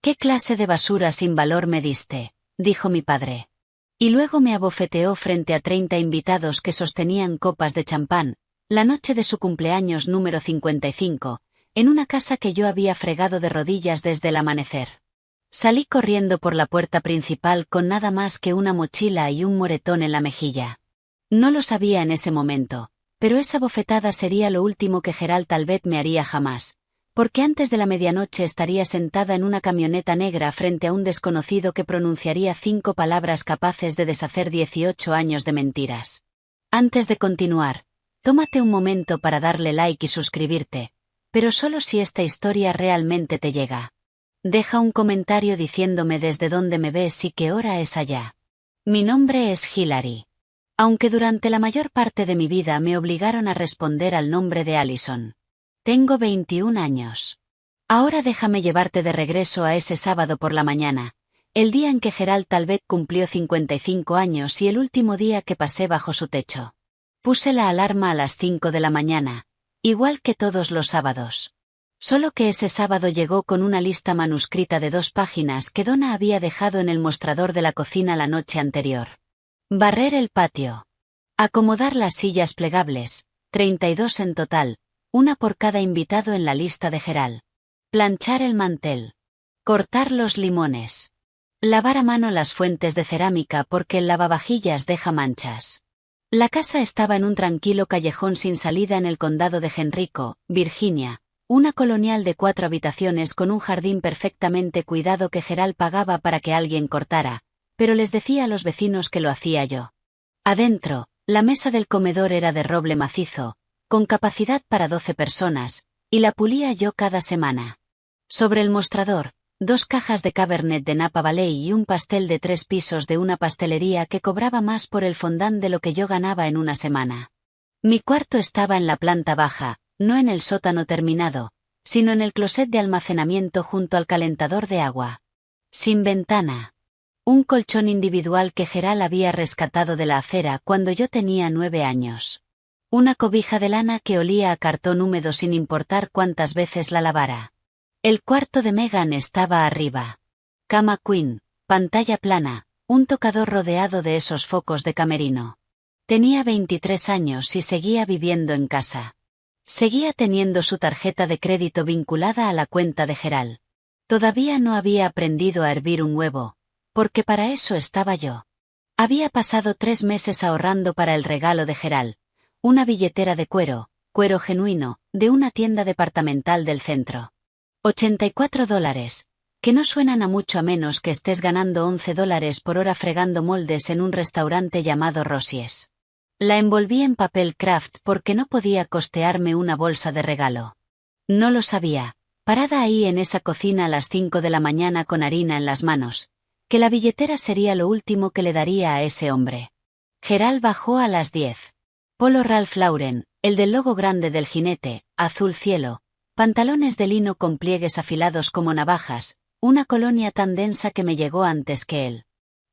«¿Qué clase de basura sin valor me diste?», dijo mi padre. Y luego me abofeteó frente a 30 invitados que sostenían copas de champán, la noche de su cumpleaños número 55, en una casa que yo había fregado de rodillas desde el amanecer. Salí corriendo por la puerta principal con nada más que una mochila y un moretón en la mejilla. No lo sabía en ese momento, pero esa bofetada sería lo último que Gerald Talbot me haría jamás, porque antes de la medianoche estaría sentada en una camioneta negra frente a un desconocido que pronunciaría 5 palabras capaces de deshacer 18 años de mentiras. Antes de continuar, tómate un momento para darle like y suscribirte, pero solo si esta historia realmente te llega. Deja un comentario diciéndome desde dónde me ves y qué hora es allá. Mi nombre es Hilary. Aunque durante la mayor parte de mi vida me obligaron a responder al nombre de Allison. Tengo 21 años. Ahora déjame llevarte de regreso a ese sábado por la mañana, el día en que Gerald Talbot cumplió 55 años y el último día que pasé bajo su techo. Puse la alarma a las 5 de la mañana, igual que todos los sábados. Solo que ese sábado llegó con una lista manuscrita de 2 páginas que Donna había dejado en el mostrador de la cocina la noche anterior. Barrer el patio. Acomodar las sillas plegables, 32 en total, una por cada invitado en la lista de Gerald. Planchar el mantel. Cortar los limones. Lavar a mano las fuentes de cerámica porque el lavavajillas deja manchas. La casa estaba en un tranquilo callejón sin salida en el condado de Henrico, Virginia, una colonial de 4 habitaciones con un jardín perfectamente cuidado que Gerald pagaba para que alguien cortara, pero les decía a los vecinos que lo hacía yo. Adentro, la mesa del comedor era de roble macizo, con capacidad para 12 personas, y la pulía yo cada semana. Sobre el mostrador, 2 cajas de Cabernet de Napa Valley y un pastel de 3 pisos de una pastelería que cobraba más por el fondant de lo que yo ganaba en una semana. Mi cuarto estaba en la planta baja, no en el sótano terminado, sino en el closet de almacenamiento junto al calentador de agua. Sin ventana. Un colchón individual que Gerald había rescatado de la acera cuando yo tenía 9 años. Una cobija de lana que olía a cartón húmedo sin importar cuántas veces la lavara. El cuarto de Megan estaba arriba. Cama queen, pantalla plana, un tocador rodeado de esos focos de camerino. Tenía 23 años y seguía viviendo en casa. Seguía teniendo su tarjeta de crédito vinculada a la cuenta de Gerald. Todavía no había aprendido a hervir un huevo, porque para eso estaba yo. Había pasado 3 meses ahorrando para el regalo de Gerald, una billetera de cuero genuino, de una tienda departamental del centro. $84, que no suenan a mucho a menos que estés ganando $11 por hora fregando moldes en un restaurante llamado Rosie's. La envolví en papel craft porque no podía costearme una bolsa de regalo. No lo sabía, parada ahí en esa cocina a las 5 de la mañana con harina en las manos, que la billetera sería lo último que le daría a ese hombre. Gerald bajó a las 10. Polo Ralph Lauren, el del logo grande del jinete, azul cielo, pantalones de lino con pliegues afilados como navajas, una colonia tan densa que me llegó antes que él.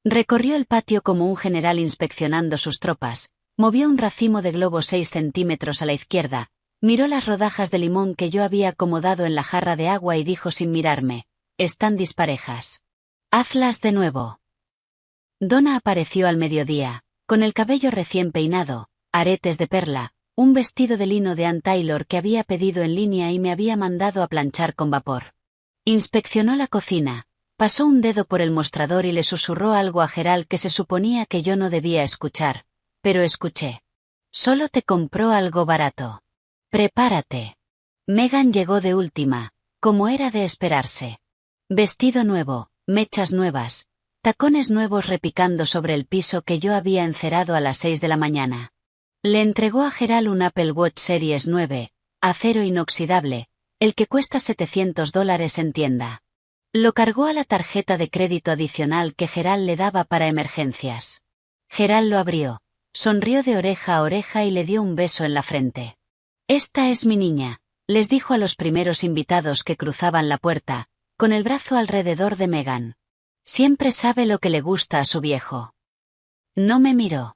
Recorrió el patio como un general inspeccionando sus tropas, movió un racimo de globos 6 centímetros a la izquierda, miró las rodajas de limón que yo había acomodado en la jarra de agua y dijo sin mirarme, «Están disparejas. Hazlas de nuevo». Donna apareció al mediodía, con el cabello recién peinado, aretes de perla, un vestido de lino de Ann Taylor que había pedido en línea y me había mandado a planchar con vapor. Inspeccionó la cocina, pasó un dedo por el mostrador y le susurró algo a Gerald que se suponía que yo no debía escuchar, pero escuché. Solo te compró algo barato. Prepárate. Megan llegó de última, como era de esperarse. Vestido nuevo, mechas nuevas, tacones nuevos repicando sobre el piso que yo había encerado a las 6 de la mañana. Le entregó a Gerald un Apple Watch Series 9, acero inoxidable, el que cuesta $700 en tienda. Lo cargó a la tarjeta de crédito adicional que Gerald le daba para emergencias. Gerald lo abrió, sonrió de oreja a oreja y le dio un beso en la frente. «Esta es mi niña», les dijo a los primeros invitados que cruzaban la puerta, con el brazo alrededor de Megan. «Siempre sabe lo que le gusta a su viejo». No me miró.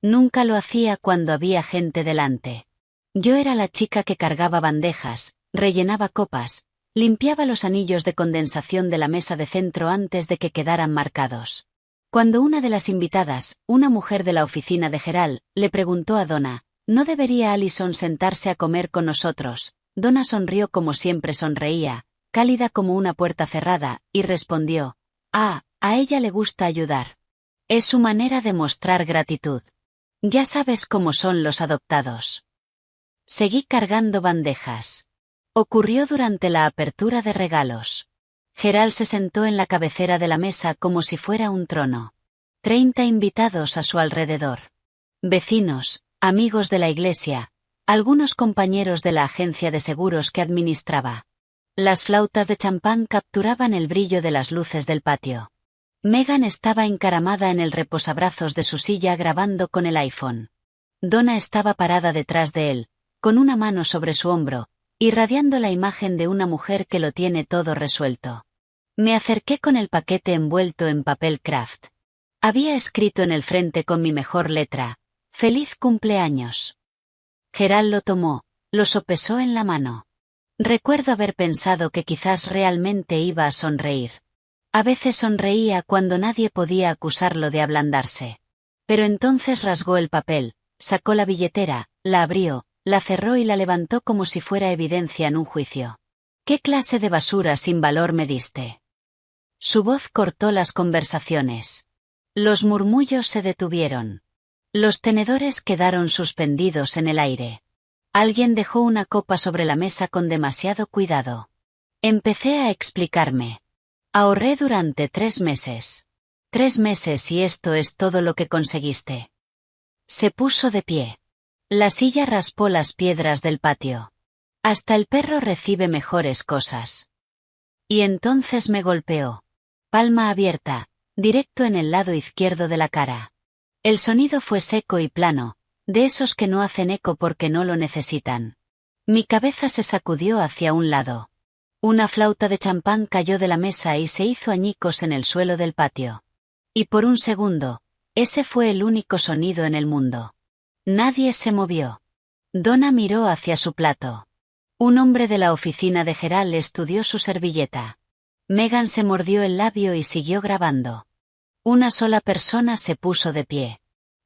Nunca lo hacía cuando había gente delante. Yo era la chica que cargaba bandejas, rellenaba copas, Limpiaba los anillos de condensación de la mesa de centro antes de que quedaran marcados. Cuando una de las invitadas, una mujer de la oficina de Gerald, le preguntó a Donna, ¿no debería Allison sentarse a comer con nosotros? Donna sonrió como siempre sonreía, cálida como una puerta cerrada, y respondió, a ella le gusta ayudar. Es su manera de mostrar gratitud. Ya sabes cómo son los adoptados. Seguí cargando bandejas. Ocurrió durante la apertura de regalos. Gerald se sentó en la cabecera de la mesa como si fuera un trono. 30 invitados a su alrededor. Vecinos, amigos de la iglesia, algunos compañeros de la agencia de seguros que administraba. Las flautas de champán capturaban el brillo de las luces del patio. Megan estaba encaramada en el reposabrazos de su silla grabando con el iPhone. Donna estaba parada detrás de él, con una mano sobre su hombro, irradiando la imagen de una mujer que lo tiene todo resuelto. Me acerqué con el paquete envuelto en papel craft. Había escrito en el frente con mi mejor letra, «Feliz cumpleaños». Gerald lo tomó, lo sopesó en la mano. Recuerdo haber pensado que quizás realmente iba a sonreír. A veces sonreía cuando nadie podía acusarlo de ablandarse. Pero entonces rasgó el papel, sacó la billetera, la abrió, la cerró y la levantó como si fuera evidencia en un juicio. ¿Qué clase de basura sin valor me diste? Su voz cortó las conversaciones. Los murmullos se detuvieron. Los tenedores quedaron suspendidos en el aire. Alguien dejó una copa sobre la mesa con demasiado cuidado. Empecé a explicarme. Ahorré durante 3 meses. 3 meses y esto es todo lo que conseguiste. Se puso de pie. La silla raspó las piedras del patio. Hasta el perro recibe mejores cosas. Y entonces me golpeó. Palma abierta, directo en el lado izquierdo de la cara. El sonido fue seco y plano, de esos que no hacen eco porque no lo necesitan. Mi cabeza se sacudió hacia un lado. Una flauta de champán cayó de la mesa y se hizo añicos en el suelo del patio. Y por un segundo, ese fue el único sonido en el mundo. Nadie se movió. Donna miró hacia su plato. Un hombre de la oficina de Gerald estudió su servilleta. Megan se mordió el labio y siguió grabando. Una sola persona se puso de pie.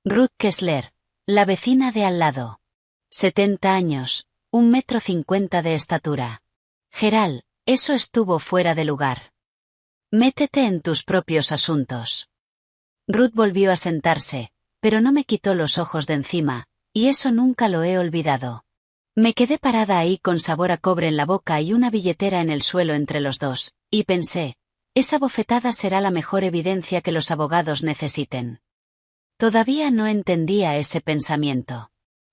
Ruth Kessler, la vecina de al lado. 70 años, 1,50 m de estatura. Gerald, eso estuvo fuera de lugar. Métete en tus propios asuntos. Ruth volvió a sentarse, pero no me quitó los ojos de encima, y eso nunca lo he olvidado. Me quedé parada ahí con sabor a cobre en la boca y una billetera en el suelo entre los dos, y pensé, esa bofetada será la mejor evidencia que los abogados necesiten. Todavía no entendía ese pensamiento.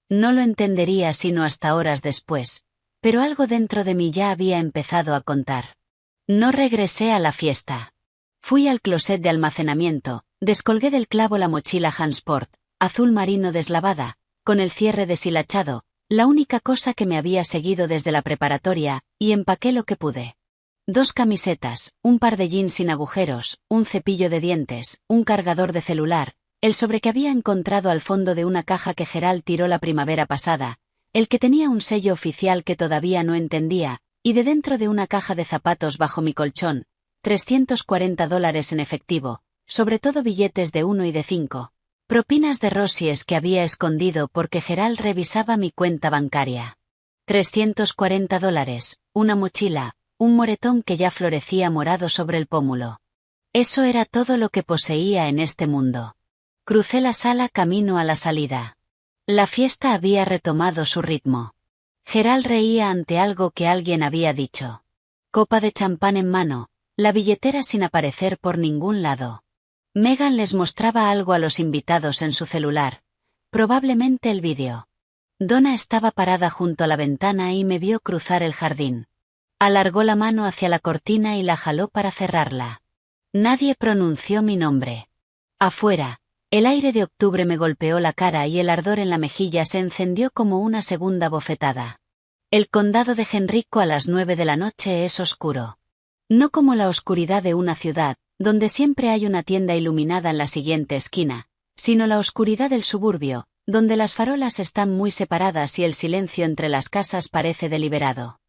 No lo entendería sino hasta horas después, pero algo dentro de mí ya había empezado a contar. No regresé a la fiesta. Fui al closet de almacenamiento, descolgué del clavo la mochila Hansport, azul marino deslavada, con el cierre deshilachado, la única cosa que me había seguido desde la preparatoria, y empaqué lo que pude. 2 camisetas, un par de jeans sin agujeros, un cepillo de dientes, un cargador de celular, el sobre que había encontrado al fondo de una caja que Gerald tiró la primavera pasada, el que tenía un sello oficial que todavía no entendía, y de dentro de una caja de zapatos bajo mi colchón, $340 en efectivo, sobre todo billetes de 1 y de 5. Propinas de Rosies que había escondido porque Gerald revisaba mi cuenta bancaria. $340, una mochila, un moretón que ya florecía morado sobre el pómulo. Eso era todo lo que poseía en este mundo. Crucé la sala camino a la salida. La fiesta había retomado su ritmo. Gerald reía ante algo que alguien había dicho. Copa de champán en mano, la billetera sin aparecer por ningún lado. Megan les mostraba algo a los invitados en su celular, probablemente el vídeo. Donna estaba parada junto a la ventana y me vio cruzar el jardín. Alargó la mano hacia la cortina y la jaló para cerrarla. Nadie pronunció mi nombre. Afuera, el aire de octubre me golpeó la cara y el ardor en la mejilla se encendió como una segunda bofetada. El condado de Henrico a las 9 de la noche es oscuro. No como la oscuridad de una ciudad, donde siempre hay una tienda iluminada en la siguiente esquina, sino la oscuridad del suburbio, donde las farolas están muy separadas y el silencio entre las casas parece deliberado.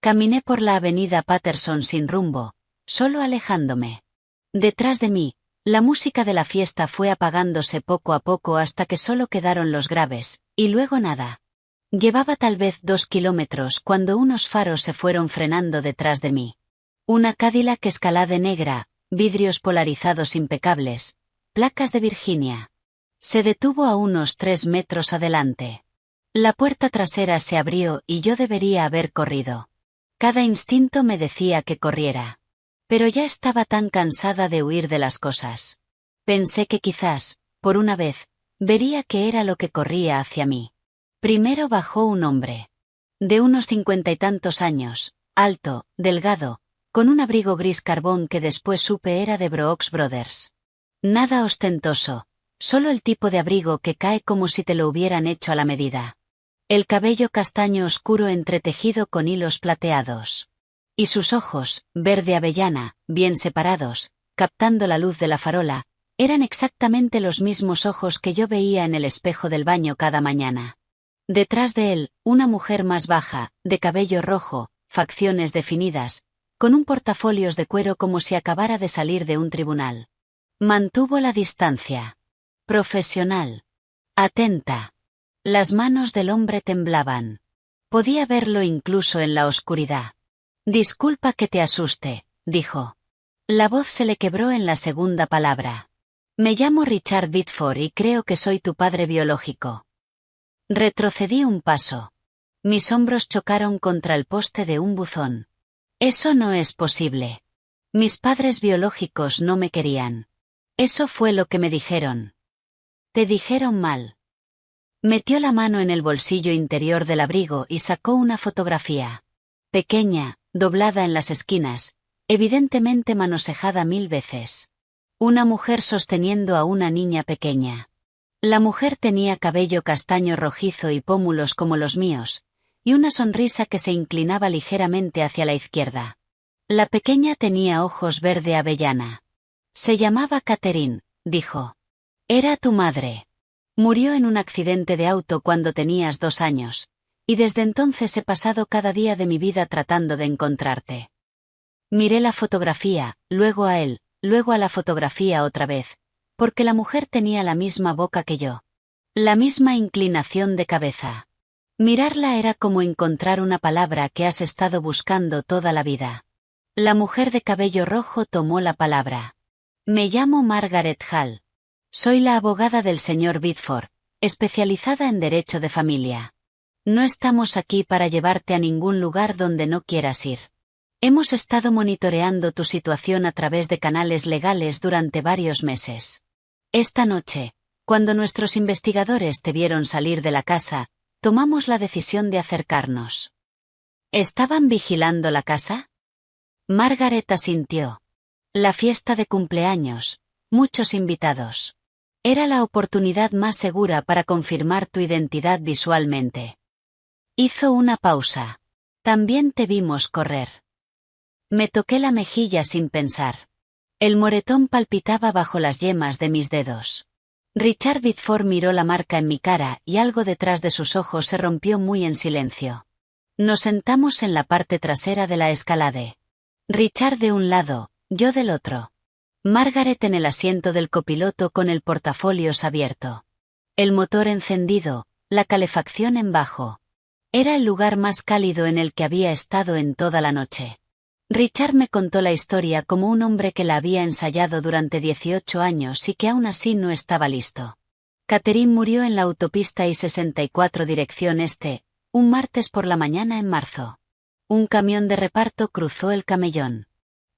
Caminé por la avenida Patterson sin rumbo, solo alejándome. Detrás de mí, la música de la fiesta fue apagándose poco a poco hasta que solo quedaron los graves, y luego nada. Llevaba tal vez 2 kilómetros cuando unos faros se fueron frenando detrás de mí. Una Cadillac Escalade negra, vidrios polarizados impecables, placas de Virginia. Se detuvo a unos 3 metros adelante. La puerta trasera se abrió y yo debería haber corrido. Cada instinto me decía que corriera. Pero ya estaba tan cansada de huir de las cosas. Pensé que quizás, por una vez, vería qué era lo que corría hacia mí. Primero bajó un hombre. De unos 50 y tantos años, alto, delgado, con un abrigo gris carbón que después supe era de Brooks Brothers. Nada ostentoso, solo el tipo de abrigo que cae como si te lo hubieran hecho a la medida. El cabello castaño oscuro entretejido con hilos plateados. Y sus ojos, verde avellana, bien separados, captando la luz de la farola, eran exactamente los mismos ojos que yo veía en el espejo del baño cada mañana. Detrás de él, una mujer más baja, de cabello rojo, facciones definidas, con un portafolios de cuero como si acabara de salir de un tribunal. Mantuvo la distancia. Profesional. Atenta. Las manos del hombre temblaban. Podía verlo incluso en la oscuridad. Disculpa que te asuste, dijo. La voz se le quebró en la segunda palabra. Me llamo Richard Biddeford y creo que soy tu padre biológico. Retrocedí un paso. Mis hombros chocaron contra el poste de un buzón. Eso no es posible. Mis padres biológicos no me querían. Eso fue lo que me dijeron. Te dijeron mal. Metió la mano en el bolsillo interior del abrigo y sacó una fotografía. Pequeña, doblada en las esquinas, evidentemente manosejada 1000 veces. Una mujer sosteniendo a una niña pequeña. La mujer tenía cabello castaño rojizo y pómulos como los míos, y una sonrisa que se inclinaba ligeramente hacia la izquierda. La pequeña tenía ojos verde avellana. Se llamaba Catherine, dijo. Era tu madre. Murió en un accidente de auto cuando tenías 2 años, y desde entonces he pasado cada día de mi vida tratando de encontrarte. Miré la fotografía, luego a él, luego a la fotografía otra vez, porque la mujer tenía la misma boca que yo. La misma inclinación de cabeza. Mirarla era como encontrar una palabra que has estado buscando toda la vida. La mujer de cabello rojo tomó la palabra. Me llamo Margaret Hall. Soy la abogada del señor Biddeford, especializada en derecho de familia. No estamos aquí para llevarte a ningún lugar donde no quieras ir. Hemos estado monitoreando tu situación a través de canales legales durante varios meses. Esta noche, cuando nuestros investigadores te vieron salir de la casa, tomamos la decisión de acercarnos. ¿Estaban vigilando la casa? Margaret asintió. La fiesta de cumpleaños, muchos invitados. Era la oportunidad más segura para confirmar tu identidad visualmente. Hizo una pausa. También te vimos correr. Me toqué la mejilla sin pensar. El moretón palpitaba bajo las yemas de mis dedos. Richard Biddeford miró la marca en mi cara y algo detrás de sus ojos se rompió muy en silencio. Nos sentamos en la parte trasera de la Escalade. Richard de un lado, yo del otro. Margaret en el asiento del copiloto con el portafolios abierto. El motor encendido, la calefacción en bajo. Era el lugar más cálido en el que había estado en toda la noche. Richard me contó la historia como un hombre que la había ensayado durante 18 años y que aún así no estaba listo. Catherine murió en la autopista I-64 dirección este, un martes por la mañana en marzo. Un camión de reparto cruzó el camellón.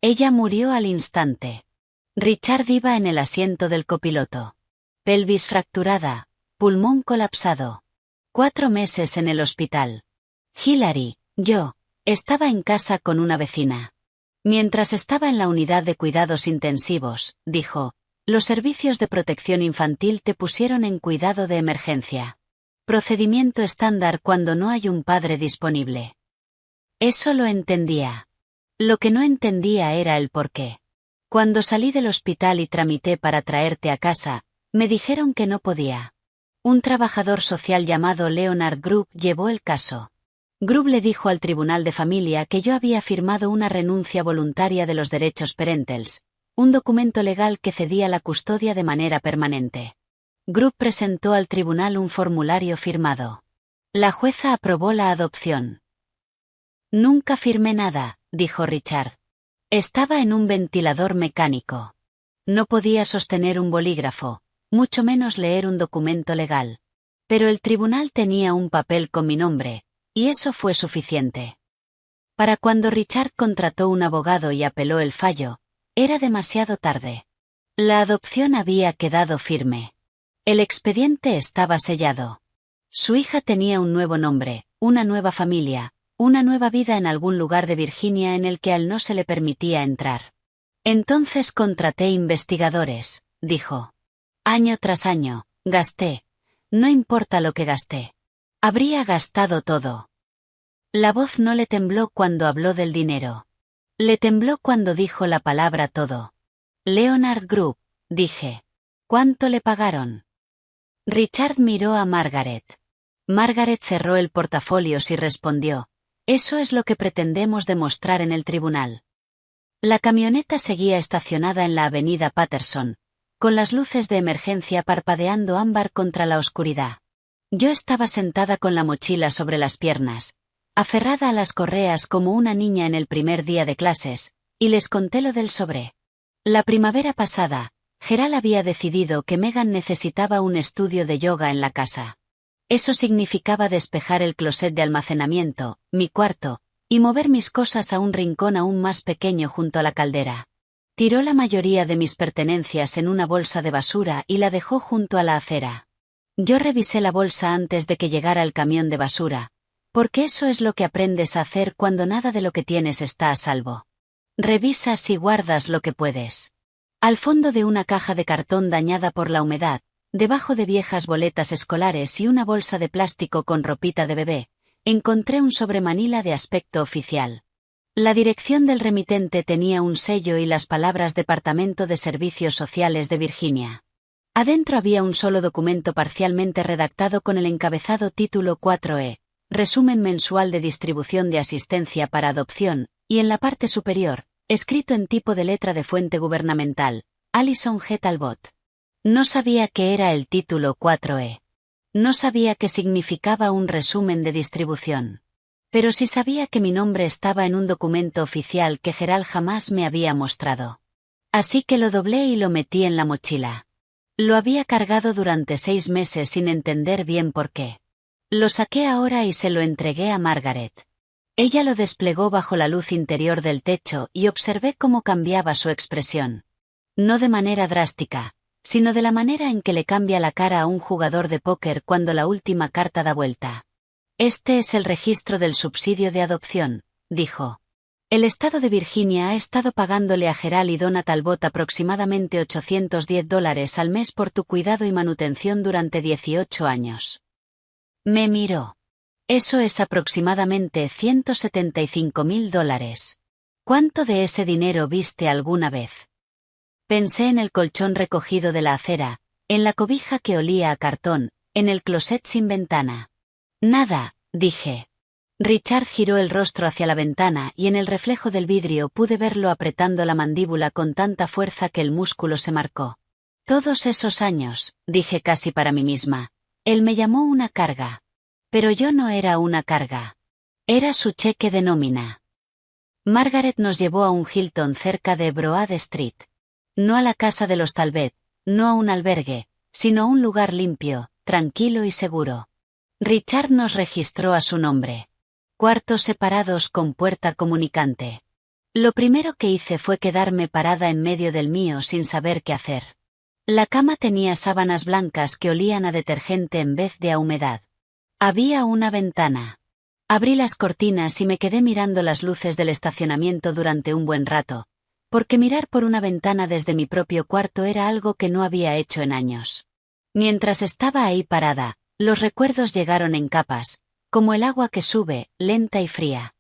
Ella murió al instante. Richard iba en el asiento del copiloto. Pelvis fracturada, pulmón colapsado. 4 meses en el hospital. Hilary, yo, estaba en casa con una vecina. Mientras estaba en la unidad de cuidados intensivos, dijo, los servicios de protección infantil te pusieron en cuidado de emergencia. Procedimiento estándar cuando no hay un padre disponible. Eso lo entendía. Lo que no entendía era el porqué. Cuando salí del hospital y tramité para traerte a casa, me dijeron que no podía. Un trabajador social llamado Leonard Group llevó el caso. Grubb le dijo al tribunal de familia que yo había firmado una renuncia voluntaria de los derechos parentals, un documento legal que cedía la custodia de manera permanente. Grubb presentó al tribunal un formulario firmado. La jueza aprobó la adopción. Nunca firmé nada, dijo Richard. Estaba en un ventilador mecánico. No podía sostener un bolígrafo, mucho menos leer un documento legal. Pero el tribunal tenía un papel con mi nombre, y eso fue suficiente. Para cuando Richard contrató un abogado y apeló el fallo, era demasiado tarde. La adopción había quedado firme. El expediente estaba sellado. Su hija tenía un nuevo nombre, una nueva familia, una nueva vida en algún lugar de Virginia en el que a él no se le permitía entrar. Entonces contraté investigadores, dijo. Año tras año, gasté. No importa lo que gasté. Habría gastado todo. La voz no le tembló cuando habló del dinero. Le tembló cuando dijo la palabra todo. Leonard Grubb, dije. ¿Cuánto le pagaron? Richard miró a Margaret. Margaret cerró el portafolios y respondió. Eso es lo que pretendemos demostrar en el tribunal. La camioneta seguía estacionada en la avenida Patterson, con las luces de emergencia parpadeando ámbar contra la oscuridad. Yo estaba sentada con la mochila sobre las piernas, aferrada a las correas como una niña en el primer día de clases, y les conté lo del sobre. La primavera pasada, Gerald había decidido que Megan necesitaba un estudio de yoga en la casa. Eso significaba despejar el closet de almacenamiento, mi cuarto, y mover mis cosas a un rincón aún más pequeño junto a la caldera. Tiró la mayoría de mis pertenencias en una bolsa de basura y la dejó junto a la acera. Yo revisé la bolsa antes de que llegara el camión de basura, porque eso es lo que aprendes a hacer cuando nada de lo que tienes está a salvo. Revisas y guardas lo que puedes. Al fondo de una caja de cartón dañada por la humedad, debajo de viejas boletas escolares y una bolsa de plástico con ropita de bebé, encontré un sobremanila de aspecto oficial. La dirección del remitente tenía un sello y las palabras Departamento de Servicios Sociales de Virginia. Adentro había un solo documento parcialmente redactado con el encabezado Título 4E, Resumen mensual de distribución de asistencia para adopción, y en la parte superior, escrito en tipo de letra de fuente gubernamental, Allison G. Talbot. No sabía qué era el Título 4E. No sabía qué significaba un resumen de distribución. Pero sí sabía que mi nombre estaba en un documento oficial que Gerald jamás me había mostrado. Así que lo doblé y lo metí en la mochila. Lo había cargado durante 6 meses sin entender bien por qué. Lo saqué ahora y se lo entregué a Margaret. Ella lo desplegó bajo la luz interior del techo y observé cómo cambiaba su expresión. No de manera drástica, sino de la manera en que le cambia la cara a un jugador de póker cuando la última carta da vuelta. Este es el registro del subsidio de adopción, dijo. El estado de Virginia ha estado pagándole a Gerald y Donna Talbot aproximadamente $810 al mes por tu cuidado y manutención durante 18 años. Me miró. Eso es aproximadamente $175.000. ¿Cuánto de ese dinero viste alguna vez? Pensé en el colchón recogido de la acera, en la cobija que olía a cartón, en el closet sin ventana. Nada, dije. Richard giró el rostro hacia la ventana y en el reflejo del vidrio pude verlo apretando la mandíbula con tanta fuerza que el músculo se marcó. Todos esos años, dije casi para mí misma, él me llamó una carga. Pero yo no era una carga. Era su cheque de nómina. Margaret nos llevó a un Hilton cerca de Broad Street. No a la casa de los Talbot, no a un albergue, sino a un lugar limpio, tranquilo y seguro. Richard nos registró a su nombre. Cuartos separados con puerta comunicante. Lo primero que hice fue quedarme parada en medio del mío sin saber qué hacer. La cama tenía sábanas blancas que olían a detergente en vez de a humedad. Había una ventana. Abrí las cortinas y me quedé mirando las luces del estacionamiento durante un buen rato, porque mirar por una ventana desde mi propio cuarto era algo que no había hecho en años. Mientras estaba ahí parada, los recuerdos llegaron en capas, como el agua que sube, lenta y fría.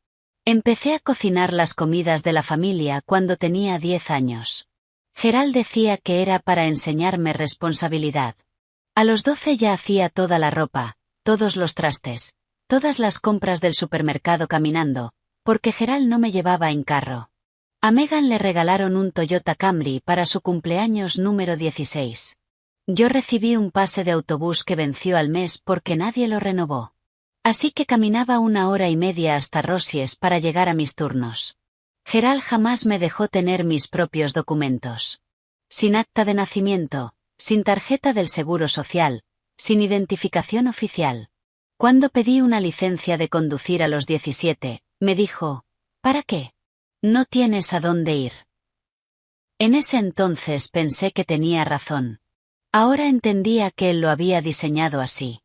Empecé a cocinar las comidas de la familia cuando tenía 10 años. Gerald decía que era para enseñarme responsabilidad. A los 12 ya hacía toda la ropa, todos los trastes, Todas las compras del supermercado caminando, porque Gerald no me llevaba en carro. A Megan le regalaron un Toyota Camry para su cumpleaños número 16. Yo recibí un pase de autobús que venció al mes porque nadie lo renovó. Así que caminaba 1 hora y media hasta Rosies para llegar a mis turnos. Gerald jamás me dejó tener mis propios documentos. Sin acta de nacimiento, sin tarjeta del Seguro Social, sin identificación oficial. Cuando pedí una licencia de conducir a los 17, me dijo, ¿para qué? No tienes a dónde ir. En ese entonces pensé que tenía razón. Ahora entendía que él lo había diseñado así.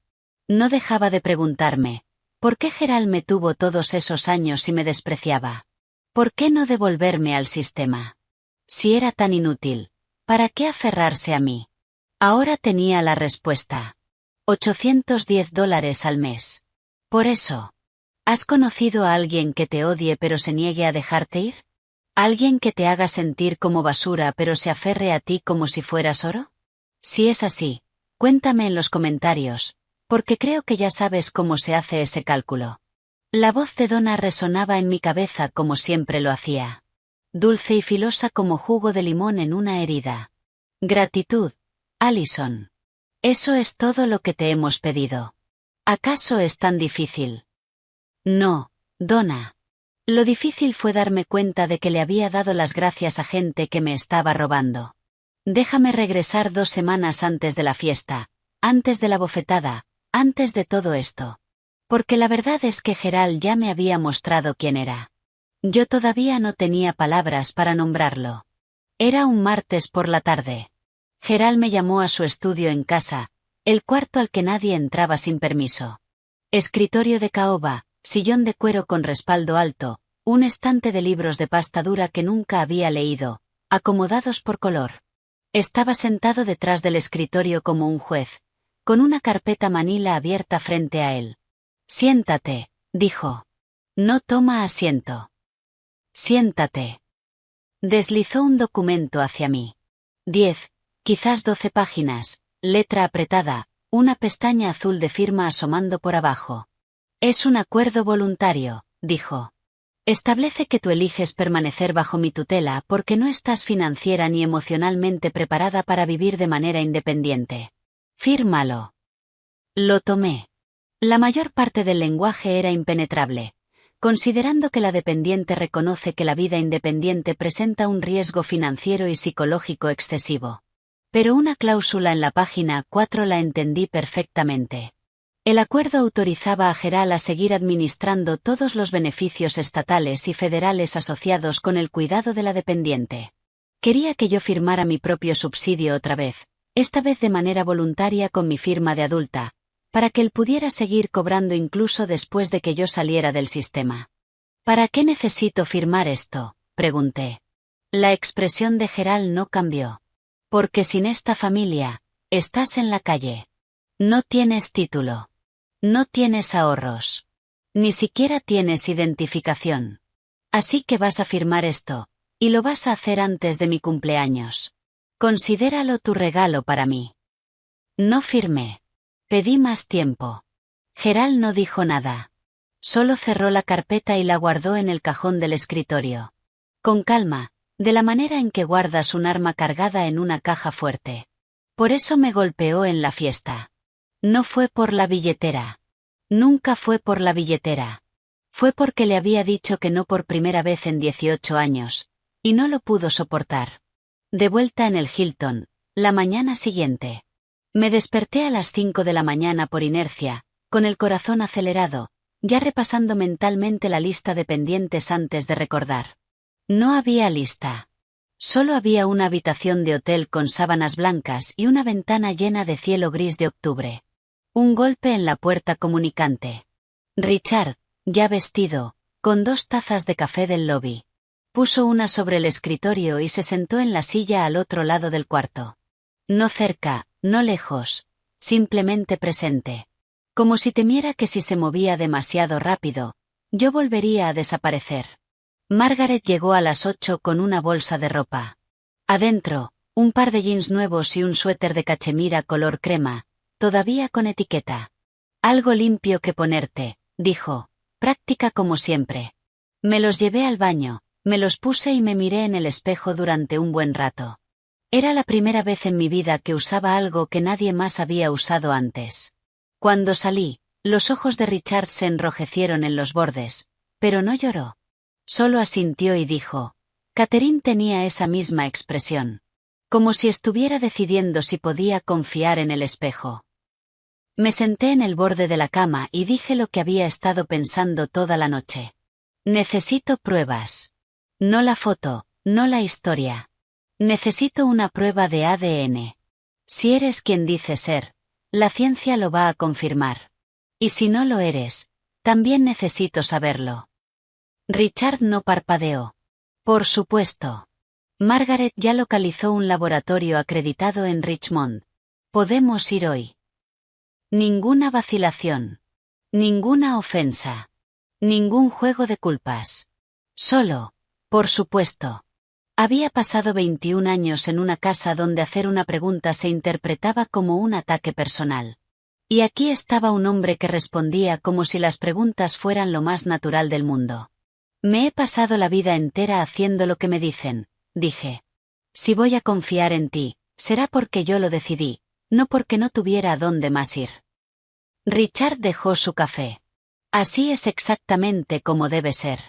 No dejaba de preguntarme, ¿por qué Gerald me tuvo todos esos años y me despreciaba? ¿Por qué no devolverme al sistema? Si era tan inútil, ¿para qué aferrarse a mí? Ahora tenía la respuesta. $810 al mes. Por eso. ¿Has conocido a alguien que te odie pero se niegue a dejarte ir? ¿Alguien que te haga sentir como basura pero se aferre a ti como si fueras oro? Si es así, cuéntame en los comentarios, porque creo que ya sabes cómo se hace ese cálculo. La voz de Donna resonaba en mi cabeza como siempre lo hacía. Dulce y filosa como jugo de limón en una herida. Gratitud, Allison. Eso es todo lo que te hemos pedido. ¿Acaso es tan difícil? No, Donna. Lo difícil fue darme cuenta de que le había dado las gracias a gente que me estaba robando. Déjame regresar 2 semanas antes de la fiesta, antes de la bofetada, antes de todo esto. Porque la verdad es que Gerald ya me había mostrado quién era. Yo todavía no tenía palabras para nombrarlo. Era un martes por la tarde. Gerald me llamó a su estudio en casa, el cuarto al que nadie entraba sin permiso. Escritorio de caoba, sillón de cuero con respaldo alto, un estante de libros de pasta dura que nunca había leído, acomodados por color. Estaba sentado detrás del escritorio como un juez, con una carpeta manila abierta frente a él. Siéntate, dijo. No toma asiento. Siéntate. Deslizó un documento hacia mí. 10, quizás 12 páginas, letra apretada, una pestaña azul de firma asomando por abajo. Es un acuerdo voluntario, dijo. Establece que tú eliges permanecer bajo mi tutela porque no estás financiera ni emocionalmente preparada para vivir de manera independiente. Fírmalo. Lo tomé. La mayor parte del lenguaje era impenetrable, considerando que la dependiente reconoce que la vida independiente presenta un riesgo financiero y psicológico excesivo. Pero una cláusula en la página 4 la entendí perfectamente. El acuerdo autorizaba a Gerald a seguir administrando todos los beneficios estatales y federales asociados con el cuidado de la dependiente. Quería que yo firmara mi propio subsidio otra vez, esta vez de manera voluntaria con mi firma de adulta, para que él pudiera seguir cobrando incluso después de que yo saliera del sistema. ¿Para qué necesito firmar esto?, pregunté. La expresión de Gerald no cambió. Porque sin esta familia, estás en la calle. No tienes título. No tienes ahorros. Ni siquiera tienes identificación. Así que vas a firmar esto, y lo vas a hacer antes de mi cumpleaños. Considéralo tu regalo para mí. No firmé. Pedí más tiempo. Gerald no dijo nada. Solo cerró la carpeta y la guardó en el cajón del escritorio. Con calma, de la manera en que guardas un arma cargada en una caja fuerte. Por eso me golpeó en la fiesta. No fue por la billetera. Nunca fue por la billetera. Fue porque le había dicho que no por primera vez en 18 años, y no lo pudo soportar. De vuelta en el Hilton, la mañana siguiente. Me desperté a las 5 de la mañana por inercia, con el corazón acelerado, ya repasando mentalmente la lista de pendientes antes de recordar. No había lista. Solo había una habitación de hotel con sábanas blancas y una ventana llena de cielo gris de octubre. Un golpe en la puerta comunicante. Richard, ya vestido, con 2 tazas de café del lobby. Puso una sobre el escritorio y se sentó en la silla al otro lado del cuarto. No cerca, no lejos, simplemente presente. Como si temiera que si se movía demasiado rápido, yo volvería a desaparecer. Margaret llegó a las 8 con una bolsa de ropa. Adentro, un par de jeans nuevos y un suéter de cachemira color crema, todavía con etiqueta. Algo limpio que ponerte, dijo, práctica como siempre. Me los llevé al baño, me los puse y me miré en el espejo durante un buen rato. Era la primera vez en mi vida que usaba algo que nadie más había usado antes. Cuando salí, los ojos de Richard se enrojecieron en los bordes, pero no lloró. Solo asintió y dijo, Catherine tenía esa misma expresión. Como si estuviera decidiendo si podía confiar en el espejo. Me senté en el borde de la cama y dije lo que había estado pensando toda la noche. Necesito pruebas. No la foto, no la historia. Necesito una prueba de ADN. Si eres quien dices ser, la ciencia lo va a confirmar. Y si no lo eres, también necesito saberlo. Richard no parpadeó. Por supuesto. Margaret ya localizó un laboratorio acreditado en Richmond. Podemos ir hoy. Ninguna vacilación. Ninguna ofensa. Ningún juego de culpas. Solo, por supuesto. Había pasado 21 años en una casa donde hacer una pregunta se interpretaba como un ataque personal. Y aquí estaba un hombre que respondía como si las preguntas fueran lo más natural del mundo. Me he pasado la vida entera haciendo lo que me dicen, dije. Si voy a confiar en ti, será porque yo lo decidí, no porque no tuviera a dónde más ir. Richard dejó su café. Así es exactamente como debe ser.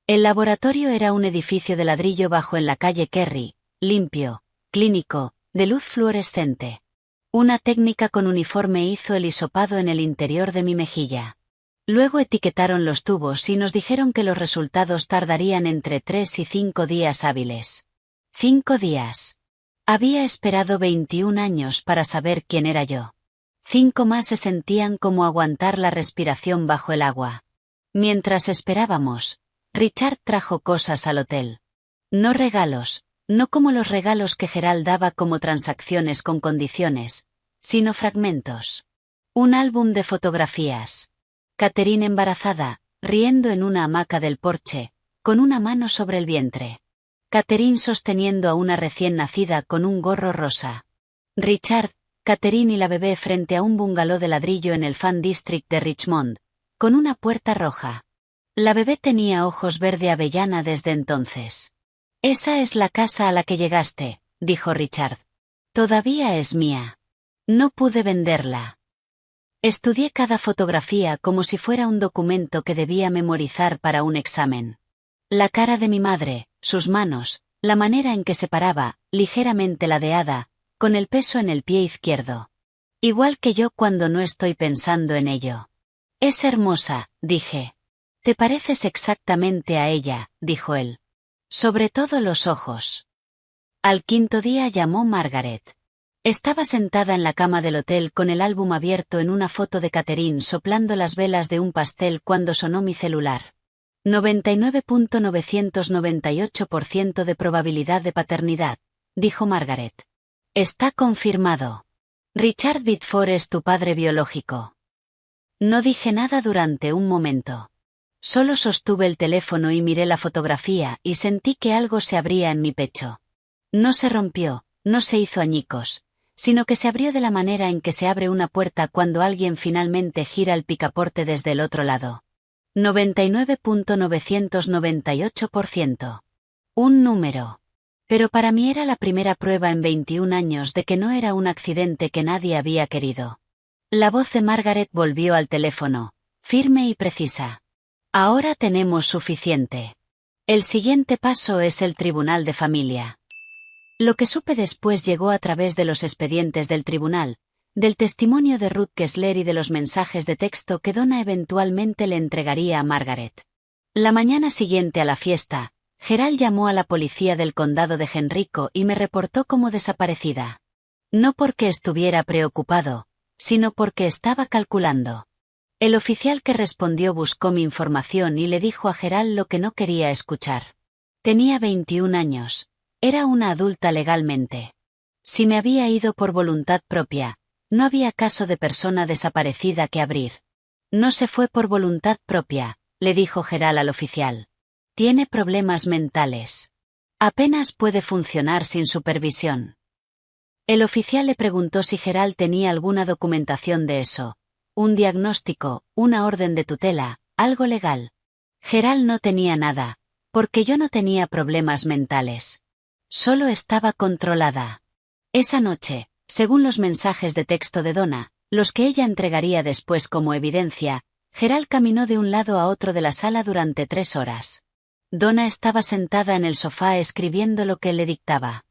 El laboratorio era un edificio de ladrillo bajo en la calle Kerry, limpio, clínico, de luz fluorescente. Una técnica con uniforme hizo el hisopado en el interior de mi mejilla. Luego etiquetaron los tubos y nos dijeron que los resultados tardarían entre 3 y 5 días hábiles. 5 días. Había esperado 21 años para saber quién era yo. 5 más se sentían como aguantar la respiración bajo el agua. Mientras esperábamos, Richard trajo cosas al hotel. No regalos, no como los regalos que Gerald daba como transacciones con condiciones, sino fragmentos. Un álbum de fotografías. Catherine embarazada, riendo en una hamaca del porche, con una mano sobre el vientre. Catherine sosteniendo a una recién nacida con un gorro rosa. Richard, Catherine y la bebé frente a un bungalow de ladrillo en el Fan District de Richmond, con una puerta roja. La bebé tenía ojos verde avellana desde entonces. Esa es la casa a la que llegaste, dijo Richard. Todavía es mía. No pude venderla. Estudié cada fotografía como si fuera un documento que debía memorizar para un examen. La cara de mi madre, sus manos, la manera en que se paraba, ligeramente ladeada, con el peso en el pie izquierdo. Igual que yo cuando no estoy pensando en ello. Es hermosa, dije. Te pareces exactamente a ella, dijo él. Sobre todo los ojos. Al quinto día llamó Margaret. Estaba sentada en la cama del hotel con el álbum abierto en una foto de Catherine soplando las velas de un pastel cuando sonó mi celular. 99.998% de probabilidad de paternidad, dijo Margaret. Está confirmado. Richard Bitford es tu padre biológico. No dije nada durante un momento. Solo sostuve el teléfono y miré la fotografía y sentí que algo se abría en mi pecho. No se rompió, no se hizo añicos, sino que se abrió de la manera en que se abre una puerta cuando alguien finalmente gira el picaporte desde el otro lado. 99.998%. Un número. Pero para mí era la primera prueba en 21 años de que no era un accidente que nadie había querido. La voz de Margaret volvió al teléfono, firme y precisa. Ahora tenemos suficiente. El siguiente paso es el tribunal de familia. Lo que supe después llegó a través de los expedientes del tribunal, del testimonio de Ruth Kessler y de los mensajes de texto que Donna eventualmente le entregaría a Margaret. La mañana siguiente a la fiesta, Gerald llamó a la policía del condado de Henrico y me reportó como desaparecida. No porque estuviera preocupado, sino porque estaba calculando. El oficial que respondió buscó mi información y le dijo a Gerald lo que no quería escuchar. Tenía 21 años. Era una adulta legalmente. Si me había ido por voluntad propia, no había caso de persona desaparecida que abrir. No se fue por voluntad propia, le dijo Gerald al oficial. Tiene problemas mentales. Apenas puede funcionar sin supervisión. El oficial le preguntó si Gerald tenía alguna documentación de eso. un diagnóstico, una orden de tutela, algo legal. Gerald no tenía nada, porque yo no tenía problemas mentales. Solo estaba controlada. Esa noche, según los mensajes de texto de Donna, los que ella entregaría después como evidencia, Gerald caminó de un lado a otro de la sala durante 3 horas. Donna estaba sentada en el sofá escribiendo lo que le dictaba.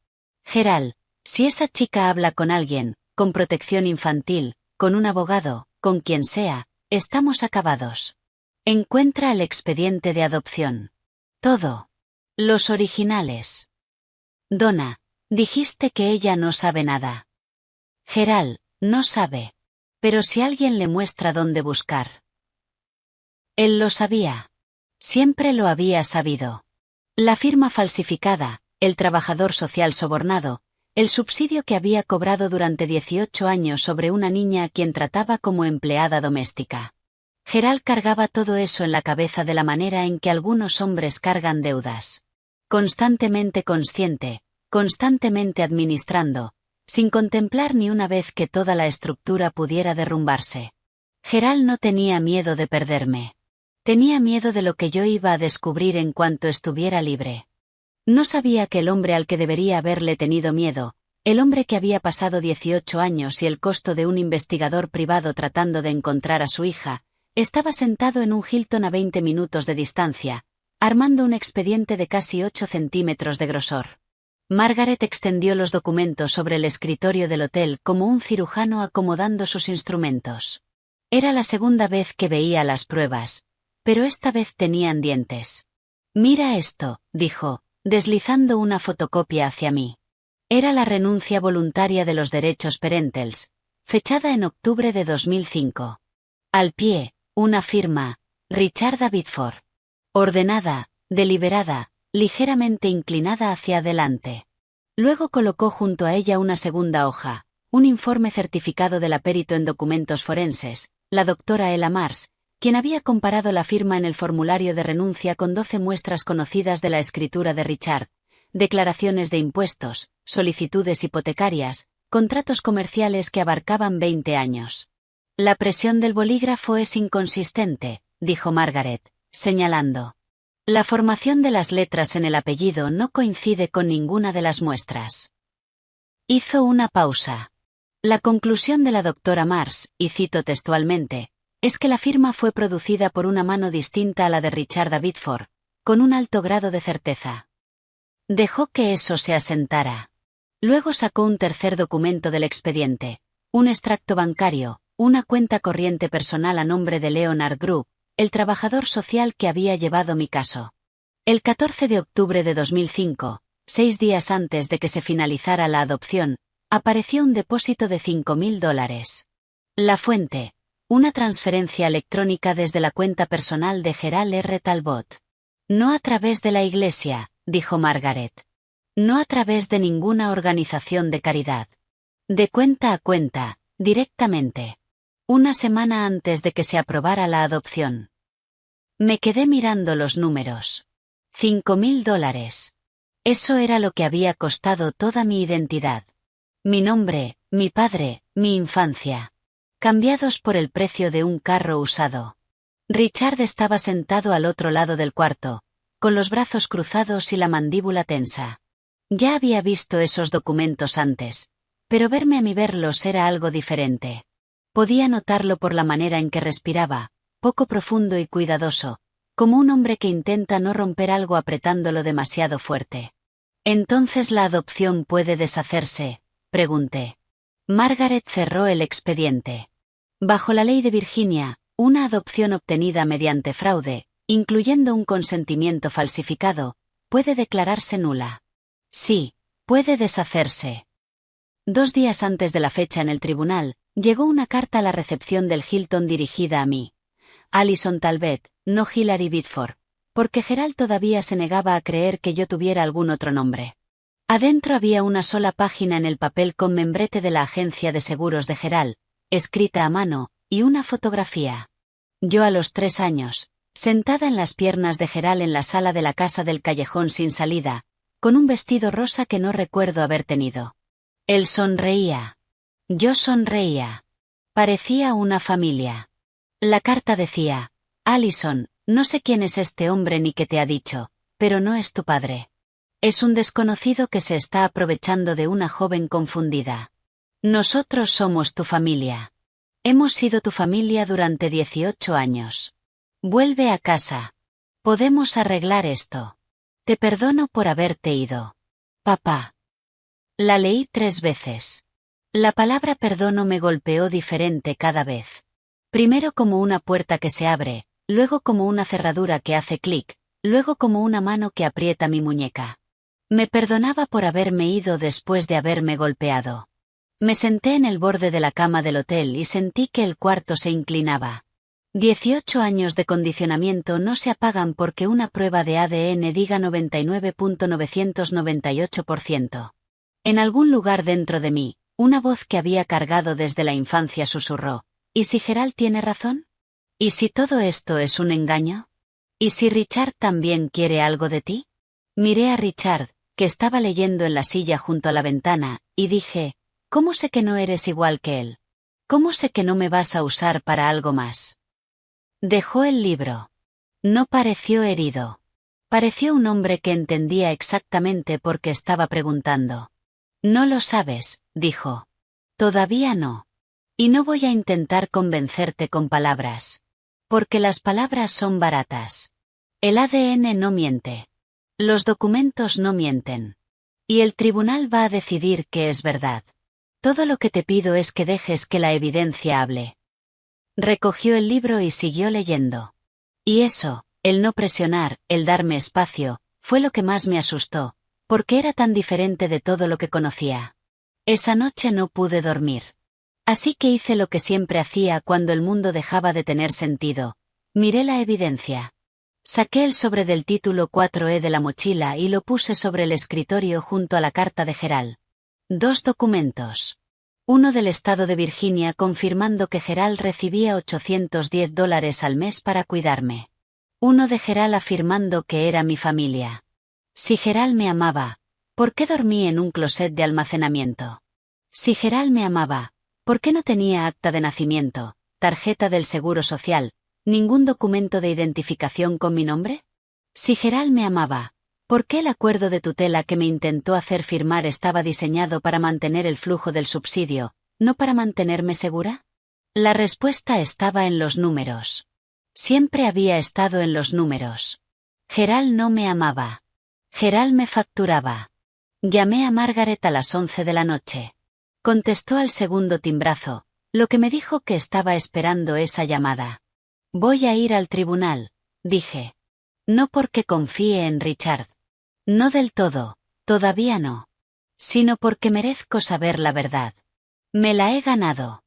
Gerald, si esa chica habla con alguien, con protección infantil, con un abogado, con quien sea, estamos acabados. Encuentra el expediente de adopción. Todo. Los originales. Donna, dijiste que ella no sabe nada. Gerald, no sabe. Pero si alguien le muestra dónde buscar. Él lo sabía. Siempre lo había sabido. La firma falsificada, el trabajador social sobornado, el subsidio que había cobrado durante 18 años sobre una niña a quien trataba como empleada doméstica. Gerald cargaba todo eso en la cabeza de la manera en que algunos hombres cargan deudas. Constantemente consciente, constantemente administrando, sin contemplar ni una vez que toda la estructura pudiera derrumbarse. Gerald no tenía miedo de perderme. Tenía miedo de lo que yo iba a descubrir en cuanto estuviera libre. No sabía que el hombre al que debería haberle tenido miedo, el hombre que había pasado 18 años y el costo de un investigador privado tratando de encontrar a su hija, estaba sentado en un Hilton a 20 minutos de distancia, armando un expediente de casi 8 centímetros de grosor. Margaret extendió los documentos sobre el escritorio del hotel como un cirujano acomodando sus instrumentos. Era la segunda vez que veía las pruebas, pero esta vez tenían dientes. Mira esto, dijo, deslizando una fotocopia hacia mí. Era la renuncia voluntaria de los derechos parentals, fechada en octubre de 2005. Al pie, una firma, Richard Biddeford. Ordenada, deliberada, ligeramente inclinada hacia adelante. Luego colocó junto a ella una segunda hoja, un informe certificado de la perito en documentos forenses, la doctora Ella Mars, quien había comparado la firma en el formulario de renuncia con 12 muestras conocidas de la escritura de Richard, declaraciones de impuestos, solicitudes hipotecarias, contratos comerciales que abarcaban 20 años. La presión del bolígrafo es inconsistente, dijo Margaret, señalando. La formación de las letras en el apellido no coincide con ninguna de las muestras. Hizo una pausa. La conclusión de la doctora Mars, y cito textualmente, es que la firma fue producida por una mano distinta a la de Richard Biddeford, con un alto grado de certeza. Dejó que eso se asentara. Luego sacó un tercer documento del expediente, un extracto bancario, una cuenta corriente personal a nombre de Leonard Group, el trabajador social que había llevado mi caso. El 14 de octubre de 2005, 6 días antes de que se finalizara la adopción, apareció un depósito de $5.000. La fuente, una transferencia electrónica desde la cuenta personal de Gerald R. Talbot. No a través de la iglesia, dijo Margaret. No a través de ninguna organización de caridad. De cuenta a cuenta, directamente. Una semana antes de que se aprobara la adopción. Me quedé mirando los números. $5.000. Eso era lo que había costado toda mi identidad. Mi nombre, mi padre, mi infancia. Cambiados por el precio de un carro usado. Richard estaba sentado al otro lado del cuarto, con los brazos cruzados y la mandíbula tensa. Ya había visto esos documentos antes, pero verme a mí verlos era algo diferente. Podía notarlo por la manera en que respiraba, poco profundo y cuidadoso, como un hombre que intenta no romper algo apretándolo demasiado fuerte. ¿Entonces la adopción puede deshacerse?, pregunté. Margaret cerró el expediente. Bajo la ley de Virginia, una adopción obtenida mediante fraude, incluyendo un consentimiento falsificado, puede declararse nula. Sí, puede deshacerse. 2 días antes de la fecha en el tribunal, llegó una carta a la recepción del Hilton dirigida a mí. Alison Talbot, no Hilary Biddeford, porque Gerald todavía se negaba a creer que yo tuviera algún otro nombre. Adentro había una sola página en el papel con membrete de la agencia de seguros de Gerald, escrita a mano, y una fotografía. Yo a los 3 años, sentada en las piernas de Gerald en la sala de la casa del callejón sin salida, con un vestido rosa que no recuerdo haber tenido. Él sonreía. Yo sonreía. Parecía una familia. La carta decía: Allison, no sé quién es este hombre ni qué te ha dicho, pero no es tu padre. Es un desconocido que se está aprovechando de una joven confundida. Nosotros somos tu familia. Hemos sido tu familia durante 18 años. Vuelve a casa. Podemos arreglar esto. Te perdono por haberte ido. Papá. La leí 3 veces. La palabra perdono me golpeó diferente cada vez. Primero como una puerta que se abre, luego como una cerradura que hace clic, luego como una mano que aprieta mi muñeca. Me perdonaba por haberme ido después de haberme golpeado. Me senté en el borde de la cama del hotel y sentí que el cuarto se inclinaba. 18 años de condicionamiento no se apagan porque una prueba de ADN diga 99.998%. En algún lugar dentro de mí, una voz que había cargado desde la infancia susurró: ¿y si Gerald tiene razón? ¿Y si todo esto es un engaño? ¿Y si Richard también quiere algo de ti? Miré a Richard, que estaba leyendo en la silla junto a la ventana, y dije: ¿cómo sé que no eres igual que él? ¿Cómo sé que no me vas a usar para algo más? Dejó el libro. No pareció herido. Pareció un hombre que entendía exactamente por qué estaba preguntando. No lo sabes, dijo. Todavía no. Y no voy a intentar convencerte con palabras. Porque las palabras son baratas. El ADN no miente. Los documentos no mienten. Y el tribunal va a decidir que es verdad. Todo lo que te pido es que dejes que la evidencia hable. Recogió el libro y siguió leyendo. Y eso, el no presionar, el darme espacio, fue lo que más me asustó, porque era tan diferente de todo lo que conocía. Esa noche no pude dormir. Así que hice lo que siempre hacía cuando el mundo dejaba de tener sentido. Miré la evidencia. Saqué el sobre del título 4E de la mochila y lo puse sobre el escritorio junto a la carta de Gerald. 2 documentos. Uno del estado de Virginia confirmando que Gerald recibía $810 al mes para cuidarme. Uno de Gerald afirmando que era mi familia. Si Gerald me amaba, ¿por qué dormí en un closet de almacenamiento? Si Gerald me amaba, ¿por qué no tenía acta de nacimiento, tarjeta del Seguro Social, ningún documento de identificación con mi nombre? Si Gerald me amaba, ¿por qué el acuerdo de tutela que me intentó hacer firmar estaba diseñado para mantener el flujo del subsidio, no para mantenerme segura? La respuesta estaba en los números. Siempre había estado en los números. Gerald no me amaba. Gerald me facturaba. Llamé a Margaret a las 11 de la noche. Contestó al segundo timbrazo, lo que me dijo que estaba esperando esa llamada. Voy a ir al tribunal, dije. No porque confíe en Richard. No del todo, todavía no. Sino porque merezco saber la verdad. Me la he ganado.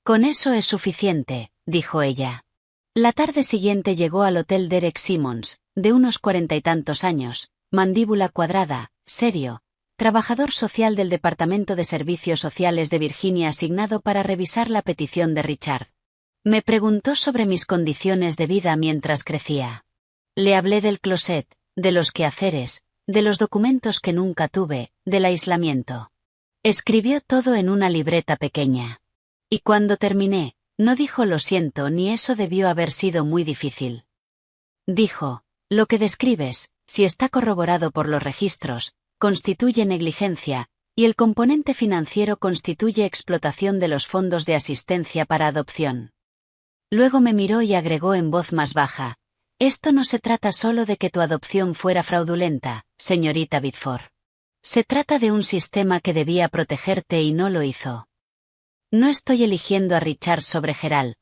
Con eso es suficiente, dijo ella. La tarde siguiente llegó al hotel Derek Simmons, de unos 40 y tantos años, mandíbula cuadrada, serio, trabajador social del Departamento de Servicios Sociales de Virginia asignado para revisar la petición de Richard. Me preguntó sobre mis condiciones de vida mientras crecía. Le hablé del closet, de los quehaceres, de los documentos que nunca tuve, del aislamiento. Escribió todo en una libreta pequeña. Y cuando terminé, no dijo lo siento ni eso debió haber sido muy difícil. Dijo, lo que describes, si está corroborado por los registros, constituye negligencia, y el componente financiero constituye explotación de los fondos de asistencia para adopción. Luego me miró y agregó en voz más baja, esto no se trata solo de que tu adopción fuera fraudulenta, señorita Biddeford. Se trata de un sistema que debía protegerte y no lo hizo. No estoy eligiendo a Richard sobre Gerald,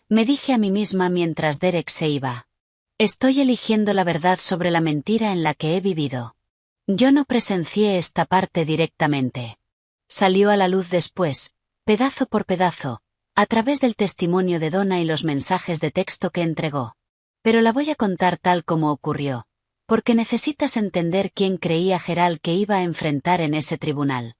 me dije a mí misma mientras Derek se iba. Estoy eligiendo la verdad sobre la mentira en la que he vivido. Yo no presencié esta parte directamente. Salió a la luz después, pedazo por pedazo, a través del testimonio de Donna y los mensajes de texto que entregó. Pero la voy a contar tal como ocurrió, porque necesitas entender quién creía Gerald que iba a enfrentar en ese tribunal.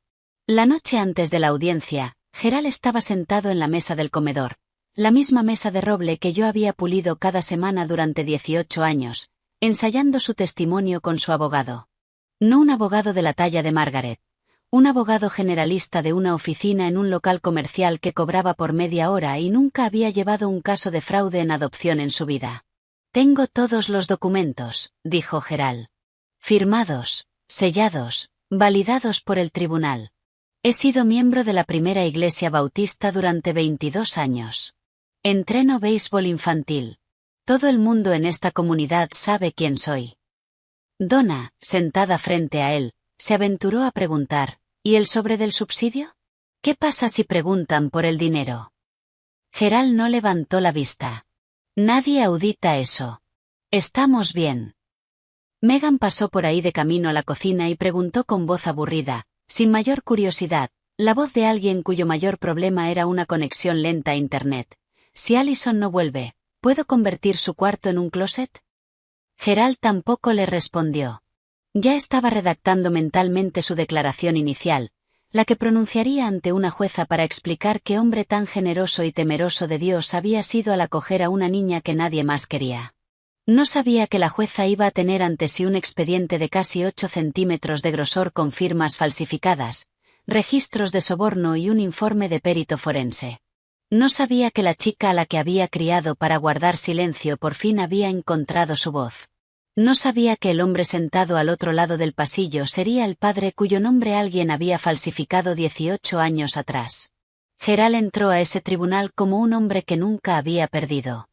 La noche antes de la audiencia, Gerald estaba sentado en la mesa del comedor, la misma mesa de roble que yo había pulido cada semana durante 18 años, ensayando su testimonio con su abogado. No un abogado de la talla de Margaret, un abogado generalista de una oficina en un local comercial que cobraba por media hora y nunca había llevado un caso de fraude en adopción en su vida. Tengo todos los documentos, dijo Gerald. Firmados, sellados, validados por el tribunal. He sido miembro de la primera iglesia bautista durante 22 años. Entreno béisbol infantil. Todo el mundo en esta comunidad sabe quién soy. Donna, sentada frente a él, se aventuró a preguntar, ¿y el sobre del subsidio? ¿Qué pasa si preguntan por el dinero? Gerald no levantó la vista. Nadie audita eso. Estamos bien. Megan pasó por ahí de camino a la cocina y preguntó con voz aburrida, sin mayor curiosidad, la voz de alguien cuyo mayor problema era una conexión lenta a Internet. Si Allison no vuelve, ¿puedo convertir su cuarto en un closet? Gerald tampoco le respondió. Ya estaba redactando mentalmente su declaración inicial, la que pronunciaría ante una jueza para explicar qué hombre tan generoso y temeroso de Dios había sido al acoger a una niña que nadie más quería. No sabía que la jueza iba a tener ante sí un expediente de casi 8 centímetros de grosor con firmas falsificadas, registros de soborno y un informe de perito forense. No sabía que la chica a la que había criado para guardar silencio por fin había encontrado su voz. No sabía que el hombre sentado al otro lado del pasillo sería el padre cuyo nombre alguien había falsificado 18 años atrás. Gerald entró a ese tribunal como un hombre que nunca había perdido.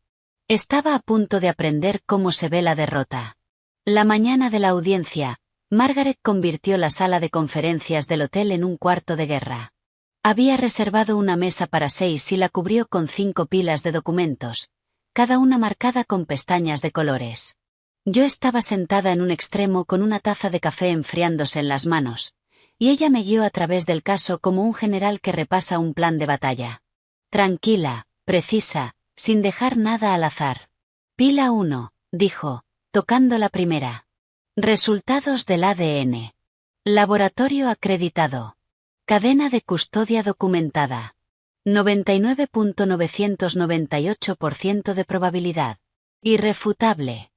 Estaba a punto de aprender cómo se ve la derrota. La mañana de la audiencia, Margaret convirtió la sala de conferencias del hotel en un cuarto de guerra. Había reservado una mesa para 6 y la cubrió con 5 pilas de documentos, cada una marcada con pestañas de colores. Yo estaba sentada en un extremo con una taza de café enfriándose en las manos, y ella me guió a través del caso como un general que repasa un plan de batalla. Tranquila, precisa, sin dejar nada al azar. Pila 1, dijo, tocando la primera. Resultados del ADN. Laboratorio acreditado. Cadena de custodia documentada. 99.998% de probabilidad. Irrefutable.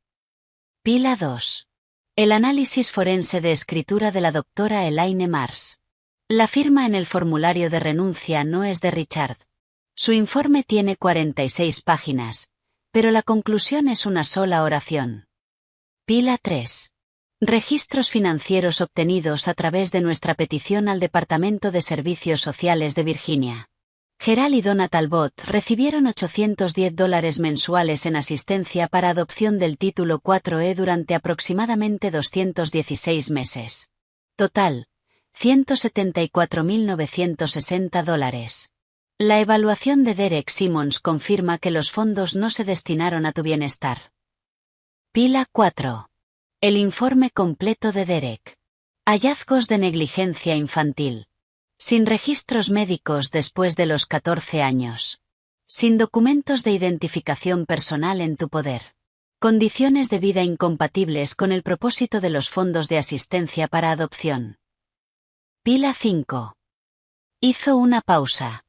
Pila 2. El análisis forense de escritura de la doctora Elaine Mars. La firma en el formulario de renuncia no es de Richard. Su informe tiene 46 páginas, pero la conclusión es una sola oración. Pila 3. Registros financieros obtenidos a través de nuestra petición al Departamento de Servicios Sociales de Virginia. Gerald y Donna Talbot recibieron $810 mensuales en asistencia para adopción del título 4E durante aproximadamente 216 meses. Total, $174.960. La evaluación de Derek Simmons confirma que los fondos no se destinaron a tu bienestar. Pila 4. El informe completo de Derek. Hallazgos de negligencia infantil. Sin registros médicos después de los 14 años. Sin documentos de identificación personal en tu poder. Condiciones de vida incompatibles con el propósito de los fondos de asistencia para adopción. Pila 5. Hizo una pausa.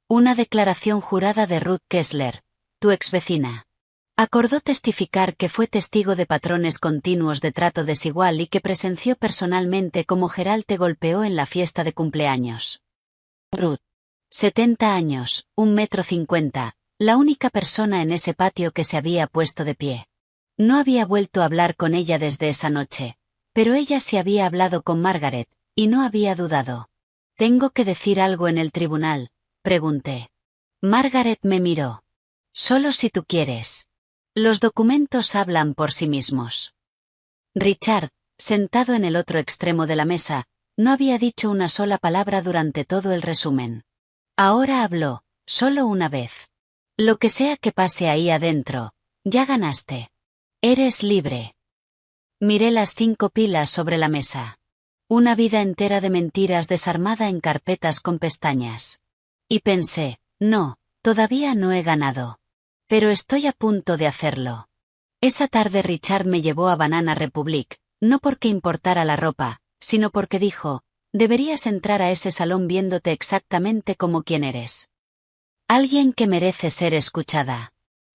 Una declaración jurada de Ruth Kessler, tu exvecina. Acordó testificar que fue testigo de patrones continuos de trato desigual y que presenció personalmente cómo Gerald te golpeó en la fiesta de cumpleaños. Ruth. 70 años, 1,50 m, la única persona en ese patio que se había puesto de pie. No había vuelto a hablar con ella desde esa noche, pero ella sí había hablado con Margaret, y no había dudado. ¿Tengo que decir algo en el tribunal?, pregunté. Margaret me miró. Solo si tú quieres. Los documentos hablan por sí mismos. Richard, sentado en el otro extremo de la mesa, no había dicho una sola palabra durante todo el resumen. Ahora habló, solo una vez. Lo que sea que pase ahí adentro, ya ganaste. Eres libre. Miré las 5 pilas sobre la mesa. Una vida entera de mentiras desarmada en carpetas con pestañas. Y pensé, no, todavía no he ganado. Pero estoy a punto de hacerlo. Esa tarde Richard me llevó a Banana Republic, no porque importara la ropa, sino porque dijo, deberías entrar a ese salón viéndote exactamente como quien eres. Alguien que merece ser escuchada.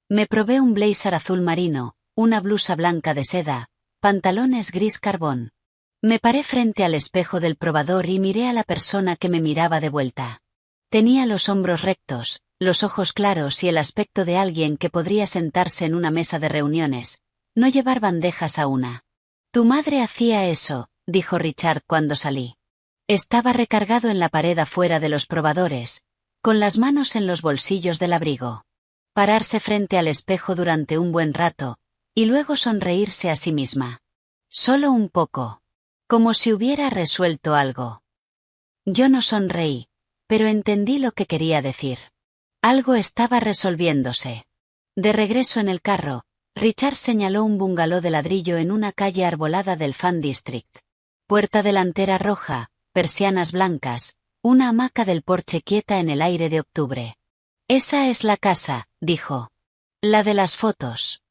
Me probé un blazer azul marino, una blusa blanca de seda, pantalones gris carbón. Me paré frente al espejo del probador y miré a la persona que me miraba de vuelta. Tenía los hombros rectos, los ojos claros y el aspecto de alguien que podría sentarse en una mesa de reuniones, no llevar bandejas a una. «Tu madre hacía eso», dijo Richard cuando salí. Estaba recargado en la pared afuera de los probadores, con las manos en los bolsillos del abrigo. Pararse frente al espejo durante un buen rato, y luego sonreírse a sí misma. Solo un poco. Como si hubiera resuelto algo. Yo no sonreí, pero entendí lo que quería decir. Algo estaba resolviéndose. De regreso en el carro, Richard señaló un bungalow de ladrillo en una calle arbolada del Fan District. Puerta delantera roja, persianas blancas, una hamaca del porche quieta en el aire de octubre. «Esa es la casa», dijo. «La de las fotos».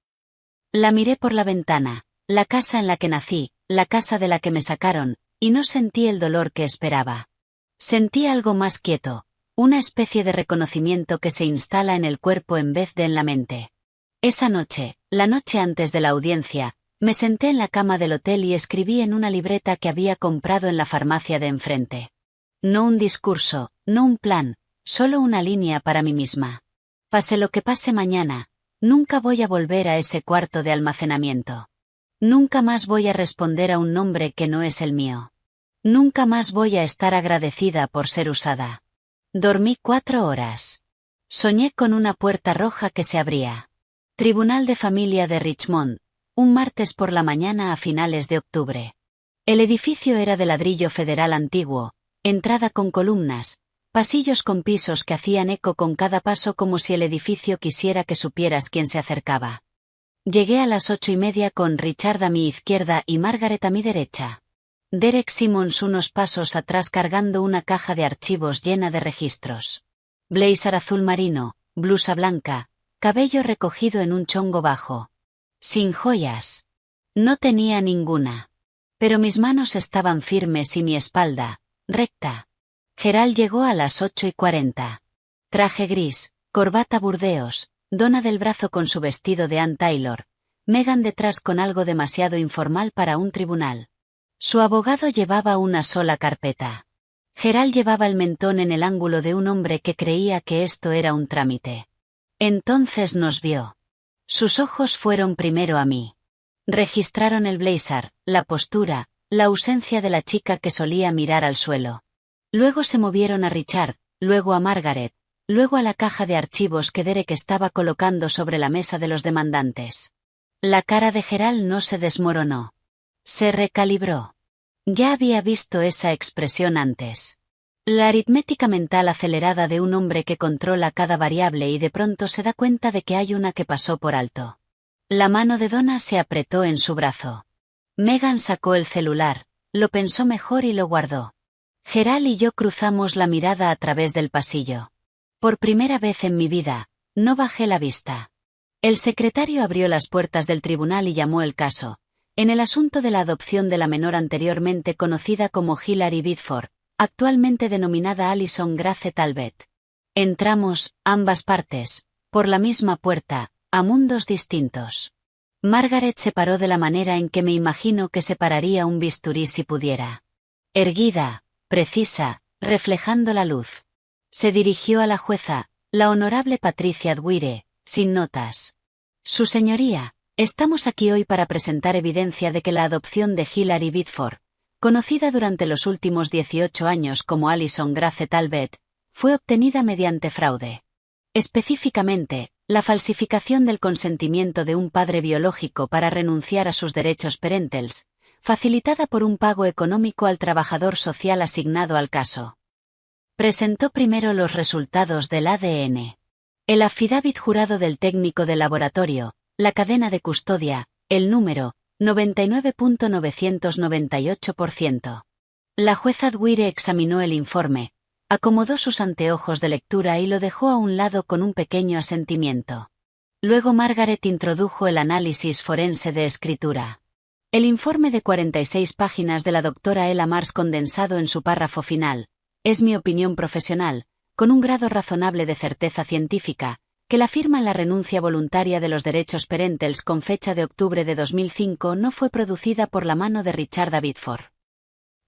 La miré por la ventana, la casa en la que nací, la casa de la que me sacaron, y no sentí el dolor que esperaba. Sentí algo más quieto, una especie de reconocimiento que se instala en el cuerpo en vez de en la mente. Esa noche, la noche antes de la audiencia, me senté en la cama del hotel y escribí en una libreta que había comprado en la farmacia de enfrente. No un discurso, no un plan, solo una línea para mí misma. Pase lo que pase mañana, nunca voy a volver a ese cuarto de almacenamiento. Nunca más voy a responder a un nombre que no es el mío. Nunca más voy a estar agradecida por ser usada. Dormí 4 horas. Soñé con una puerta roja que se abría. Tribunal de Familia de Richmond, un martes por la mañana a finales de octubre. El edificio era de ladrillo federal antiguo, entrada con columnas, pasillos con pisos que hacían eco con cada paso como si el edificio quisiera que supieras quién se acercaba. Llegué a las 8:30 con Richard a mi izquierda y Margaret a mi derecha. Derek Simmons unos pasos atrás cargando una caja de archivos llena de registros. Blazer azul marino, blusa blanca, cabello recogido en un chongo bajo. Sin joyas. No tenía ninguna. Pero mis manos estaban firmes y mi espalda, recta. Gerald llegó a las 8:40. Traje gris, corbata burdeos, Donna del brazo con su vestido de Ann Taylor, Megan detrás con algo demasiado informal para un tribunal. Su abogado llevaba una sola carpeta. Gerald llevaba el mentón en el ángulo de un hombre que creía que esto era un trámite. Entonces nos vio. Sus ojos fueron primero a mí. Registraron el blazer, la postura, la ausencia de la chica que solía mirar al suelo. Luego se movieron a Richard, luego a Margaret, luego a la caja de archivos que Derek estaba colocando sobre la mesa de los demandantes. La cara de Gerald no se desmoronó. Se recalibró. Ya había visto esa expresión antes. La aritmética mental acelerada de un hombre que controla cada variable y de pronto se da cuenta de que hay una que pasó por alto. La mano de Donna se apretó en su brazo. Megan sacó el celular, lo pensó mejor y lo guardó. Gerald y yo cruzamos la mirada a través del pasillo. Por primera vez en mi vida, no bajé la vista. El secretario abrió las puertas del tribunal y llamó el caso, en el asunto de la adopción de la menor anteriormente conocida como Hilary Bidford, actualmente denominada Alison Grace Talbot. Entramos, ambas partes, por la misma puerta, a mundos distintos. Margaret se paró de la manera en que me imagino que se pararía un bisturí si pudiera. Erguida, precisa, reflejando la luz. Se dirigió a la jueza, la honorable Patricia Dwyer, sin notas. Su señoría, estamos aquí hoy para presentar evidencia de que la adopción de Hilary Bidford, conocida durante los últimos 18 años como Alison Grace Talbot, fue obtenida mediante fraude. Específicamente, la falsificación del consentimiento de un padre biológico para renunciar a sus derechos parentales, facilitada por un pago económico al trabajador social asignado al caso. Presentó primero los resultados del ADN. El affidavit jurado del técnico de laboratorio, la cadena de custodia, el número 99.998%. La jueza Dwyer examinó el informe, acomodó sus anteojos de lectura y lo dejó a un lado con un pequeño asentimiento. Luego Margaret introdujo el análisis forense de escritura. El informe de 46 páginas de la doctora Ella Mars condensado en su párrafo final, es mi opinión profesional, con un grado razonable de certeza científica, que la firma en la renuncia voluntaria de los derechos parentales con fecha de octubre de 2005 no fue producida por la mano de Richard Bidford.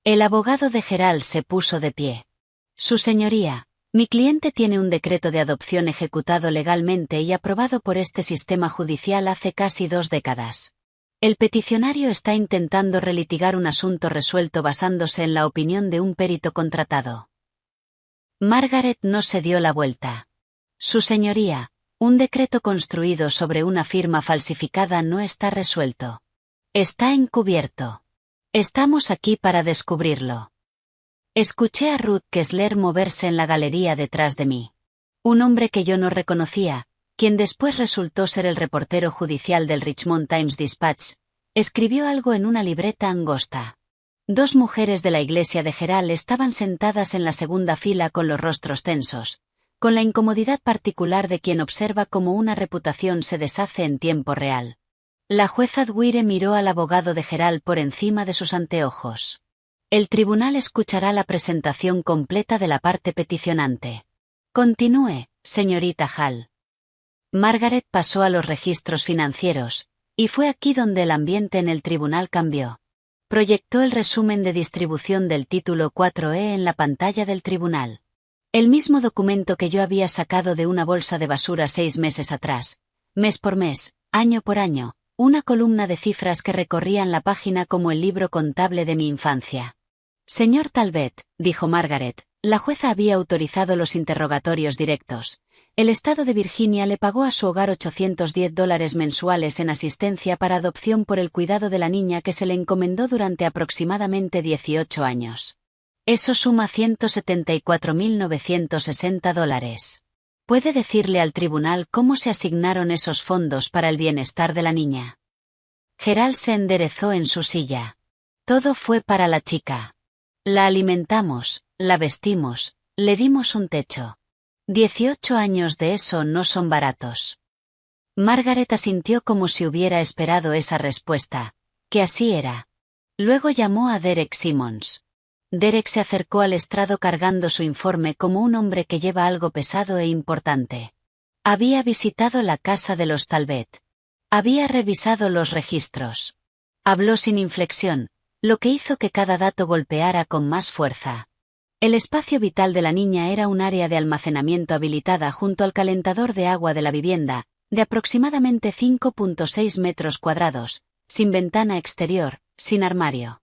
El abogado de Gerald se puso de pie. Su señoría, mi cliente tiene un decreto de adopción ejecutado legalmente y aprobado por este sistema judicial hace casi 2 décadas. El peticionario está intentando relitigar un asunto resuelto basándose en la opinión de un perito contratado. Margaret no se dio la vuelta. Su señoría, un decreto construido sobre una firma falsificada no está resuelto. Está encubierto. Estamos aquí para descubrirlo. Escuché a Ruth Kessler moverse en la galería detrás de mí. Un hombre que yo no reconocía, quien después resultó ser el reportero judicial del Richmond Times-Dispatch, escribió algo en una libreta angosta. 2 mujeres de la iglesia de Gerald estaban sentadas en la segunda fila con los rostros tensos, con la incomodidad particular de quien observa cómo una reputación se deshace en tiempo real. La jueza Dwyer miró al abogado de Gerald por encima de sus anteojos. El tribunal escuchará la presentación completa de la parte peticionante. Continúe, señorita Hall. Margaret pasó a los registros financieros, y fue aquí donde el ambiente en el tribunal cambió. Proyectó el resumen de distribución del título 4E en la pantalla del tribunal. El mismo documento que yo había sacado de una bolsa de basura 6 meses atrás, mes por mes, año por año, una columna de cifras que recorrían la página como el libro contable de mi infancia. Señor Talbot, dijo Margaret, la jueza había autorizado los interrogatorios directos. El estado de Virginia le pagó a su hogar $810 mensuales en asistencia para adopción por el cuidado de la niña que se le encomendó durante aproximadamente 18 años. Eso suma $174.960. ¿Puede decirle al tribunal cómo se asignaron esos fondos para el bienestar de la niña? Gerald se enderezó en su silla. Todo fue para la chica. La alimentamos, la vestimos, le dimos un techo. 18 años de eso no son baratos. Margaret asintió como si hubiera esperado esa respuesta, que así era. Luego llamó a Derek Simmons. Derek se acercó al estrado cargando su informe como un hombre que lleva algo pesado e importante. Había visitado la casa de los Talbot. Había revisado los registros. Habló sin inflexión, lo que hizo que cada dato golpeara con más fuerza. El espacio vital de la niña era un área de almacenamiento habilitada junto al calentador de agua de la vivienda, de aproximadamente 5.6 metros cuadrados, sin ventana exterior, sin armario.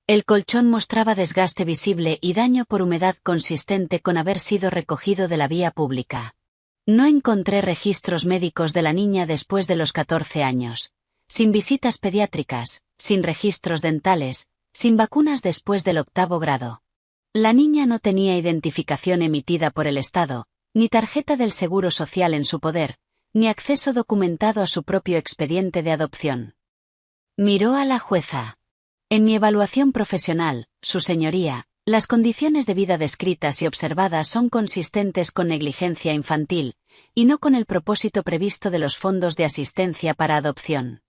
El colchón mostraba desgaste visible y daño por humedad consistente con haber sido recogido de la vía pública. No encontré registros médicos de la niña después de los 14 años. Sin visitas pediátricas, sin registros dentales, sin vacunas después del 8º grado. La niña no tenía identificación emitida por el Estado, ni tarjeta del Seguro Social en su poder, ni acceso documentado a su propio expediente de adopción. Miró a la jueza. En mi evaluación profesional, su señoría, las condiciones de vida descritas y observadas son consistentes con negligencia infantil, y no con el propósito previsto de los fondos de asistencia para adopción.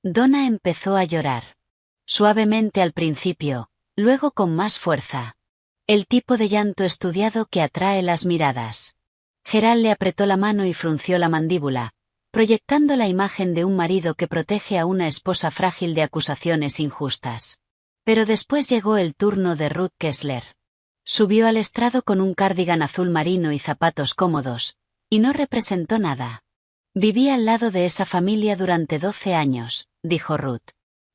Donna empezó a llorar. Suavemente al principio, luego con más fuerza. El tipo de llanto estudiado que atrae las miradas. Gerald le apretó la mano y frunció la mandíbula, proyectando la imagen de un marido que protege a una esposa frágil de acusaciones injustas. Pero después llegó el turno de Ruth Kessler. Subió al estrado con un cardigan azul marino y zapatos cómodos, y no representó nada. Viví al lado de esa familia durante 12 años, dijo Ruth.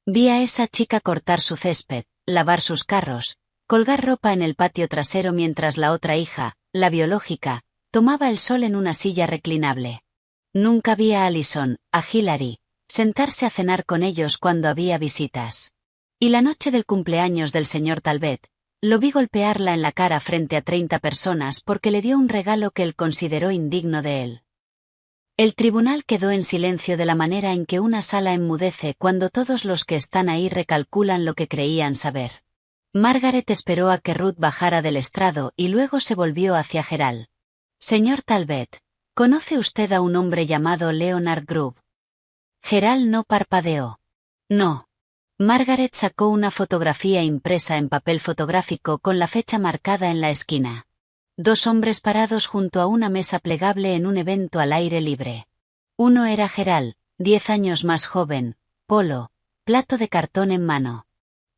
Vi a esa chica cortar su césped, lavar sus carros, colgar ropa en el patio trasero mientras la otra hija, la biológica, tomaba el sol en una silla reclinable. Nunca vi a Allison, a Hillary, sentarse a cenar con ellos cuando había visitas. Y la noche del cumpleaños del señor Talbot, lo vi golpearla en la cara frente a 30 personas porque le dio un regalo que él consideró indigno de él. El tribunal quedó en silencio de la manera en que una sala enmudece cuando todos los que están ahí recalculan lo que creían saber. Margaret esperó a que Ruth bajara del estrado y luego se volvió hacia Gerald. Señor Talbot, ¿conoce usted a un hombre llamado Leonard Grubb? Gerald no parpadeó. No. Margaret sacó una fotografía impresa en papel fotográfico con la fecha marcada en la esquina. 2 hombres parados junto a una mesa plegable en un evento al aire libre. Uno era Gerald, 10 años más joven, polo, plato de cartón en mano.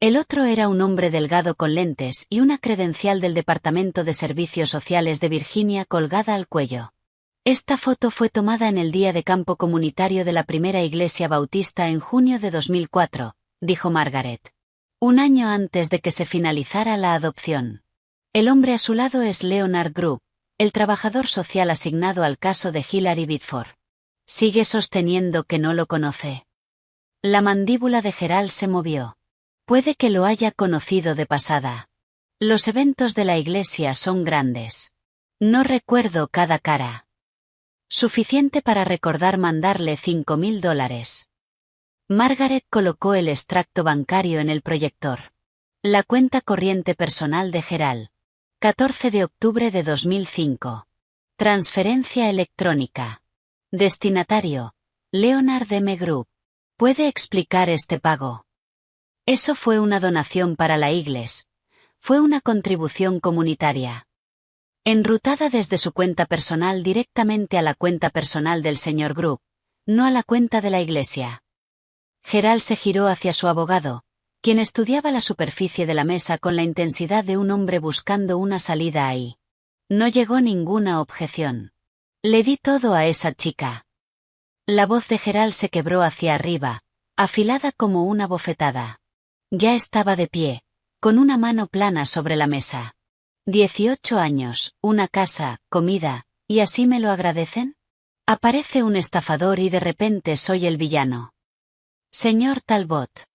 El otro era un hombre delgado con lentes y una credencial del Departamento de Servicios Sociales de Virginia colgada al cuello. Esta foto fue tomada en el día de campo comunitario de la primera iglesia bautista en junio de 2004, dijo Margaret. Un año antes de que se finalizara la adopción. El hombre a su lado es Leonard Grubb, el trabajador social asignado al caso de Hilary Bitford. Sigue sosteniendo que no lo conoce. La mandíbula de Gerald se movió. Puede que lo haya conocido de pasada. Los eventos de la iglesia son grandes. No recuerdo cada cara. Suficiente para recordar mandarle $5,000. Margaret colocó el extracto bancario en el proyector. La cuenta corriente personal de Gerald. 14 de octubre de 2005. Transferencia electrónica. Destinatario: Leonard M. Grubb. ¿Puede explicar este pago? Eso fue una donación para la iglesia. Fue una contribución comunitaria. Enrutada desde su cuenta personal directamente a la cuenta personal del señor Grubb, no a la cuenta de la iglesia. Gerald se giró hacia su abogado, quien estudiaba la superficie de la mesa con la intensidad de un hombre buscando una salida ahí. No llegó ninguna objeción. Le di todo a esa chica. La voz de Gerald se quebró hacia arriba, afilada como una bofetada. Ya estaba de pie, con una mano plana sobre la mesa. 18 años, una casa, comida, ¿y así me lo agradecen? Aparece un estafador y de repente soy el villano. Señor Talbot.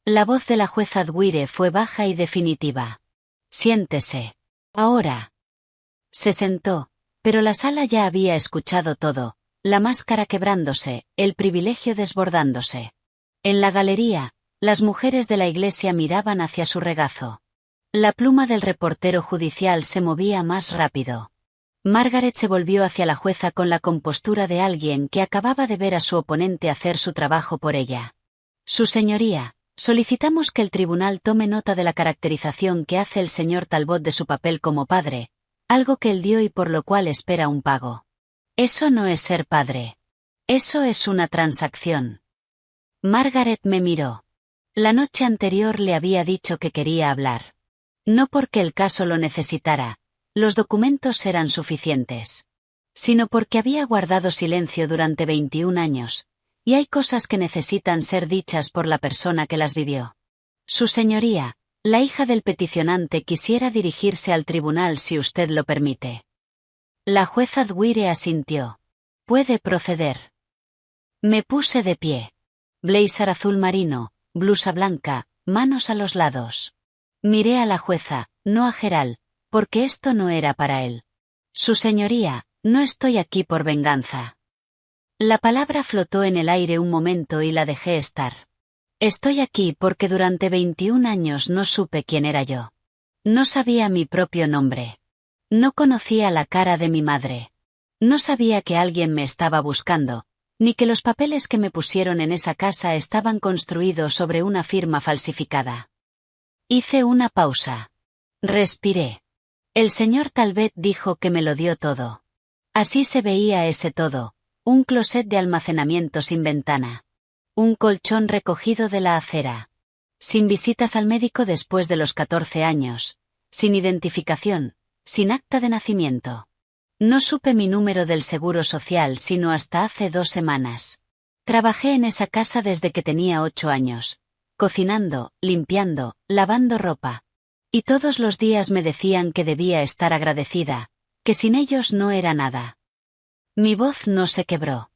La voz de la jueza Dwyer fue baja y definitiva. Siéntese. Ahora. Se sentó, pero la sala ya había escuchado todo, la máscara quebrándose, el privilegio desbordándose. En la galería, las mujeres de la iglesia miraban hacia su regazo. La pluma del reportero judicial se movía más rápido. Margaret se volvió hacia la jueza con la compostura de alguien que acababa de ver a su oponente hacer su trabajo por ella. Su señoría, solicitamos que el tribunal tome nota de la caracterización que hace el señor Talbot de su papel como padre, algo que él dio y por lo cual espera un pago. Eso no es ser padre. Eso es una transacción. Margaret me miró. La noche anterior le había dicho que quería hablar. No porque el caso lo necesitara, los documentos eran suficientes. Sino porque había guardado silencio durante 21 años, y hay cosas que necesitan ser dichas por la persona que las vivió. Su señoría, la hija del peticionante quisiera dirigirse al tribunal si usted lo permite. La jueza Dwyer asintió. Puede proceder. Me puse de pie. Blazer azul marino, blusa blanca, manos a los lados. Miré a la jueza, no a Gerald, porque esto no era para él. Su señoría, no estoy aquí por venganza. La palabra flotó en el aire un momento y la dejé estar. Estoy aquí porque durante 21 años no supe quién era yo. No sabía mi propio nombre. No conocía la cara de mi madre. No sabía que alguien me estaba buscando, ni que los papeles que me pusieron en esa casa estaban construidos sobre una firma falsificada. Hice una pausa. Respiré. El señor Talbot dijo que me lo dio todo. Así se veía ese todo, un closet de almacenamiento sin ventana. Un colchón recogido de la acera. Sin visitas al médico después de los 14 años. Sin identificación, sin acta de nacimiento. No supe mi número del seguro social sino hasta hace 2 semanas. Trabajé en esa casa desde que tenía 8 años. Cocinando, limpiando, lavando ropa. Y todos los días me decían que debía estar agradecida, que sin ellos no era nada. Mi voz no se quebró.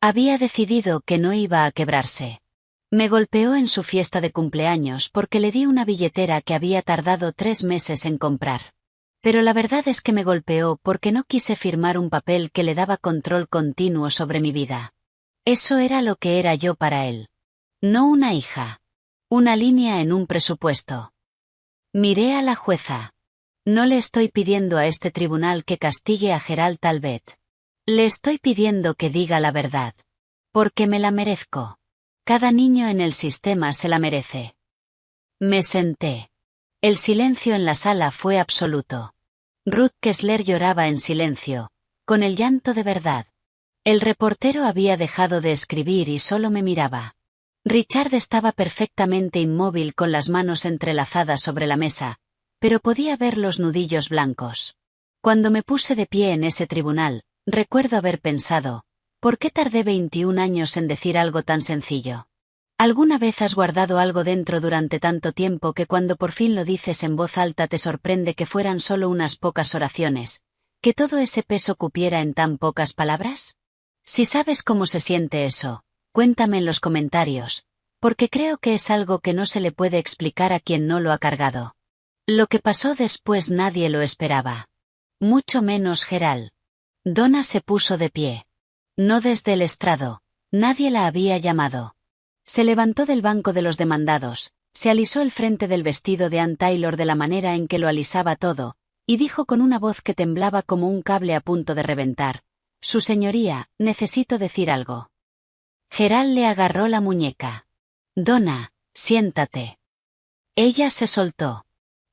Había decidido que no iba a quebrarse. Me golpeó en su fiesta de cumpleaños porque le di una billetera que había tardado 3 meses en comprar. Pero la verdad es que me golpeó porque no quise firmar un papel que le daba control continuo sobre mi vida. Eso era lo que era yo para él. No una hija. Una línea en un presupuesto. Miré a la jueza. No le estoy pidiendo a este tribunal que castigue a Gerald Talbot. Le estoy pidiendo que diga la verdad. Porque me la merezco. Cada niño en el sistema se la merece. Me senté. El silencio en la sala fue absoluto. Ruth Kessler lloraba en silencio, con el llanto de verdad. El reportero había dejado de escribir y solo me miraba. Richard estaba perfectamente inmóvil con las manos entrelazadas sobre la mesa, pero podía ver los nudillos blancos. Cuando me puse de pie en ese tribunal, recuerdo haber pensado, ¿por qué tardé 21 años en decir algo tan sencillo? ¿Alguna vez has guardado algo dentro durante tanto tiempo que cuando por fin lo dices en voz alta te sorprende que fueran solo unas pocas oraciones, que todo ese peso cupiera en tan pocas palabras? Si sabes cómo se siente eso, cuéntame en los comentarios, porque creo que es algo que no se le puede explicar a quien no lo ha cargado. Lo que pasó después nadie lo esperaba. Mucho menos Gerald. Donna se puso de pie. No desde el estrado. Nadie la había llamado. Se levantó del banco de los demandados, se alisó el frente del vestido de Ann Taylor de la manera en que lo alisaba todo, y dijo con una voz que temblaba como un cable a punto de reventar: «Su señoría, necesito decir algo». Gerald le agarró la muñeca. «Donna, siéntate». Ella se soltó.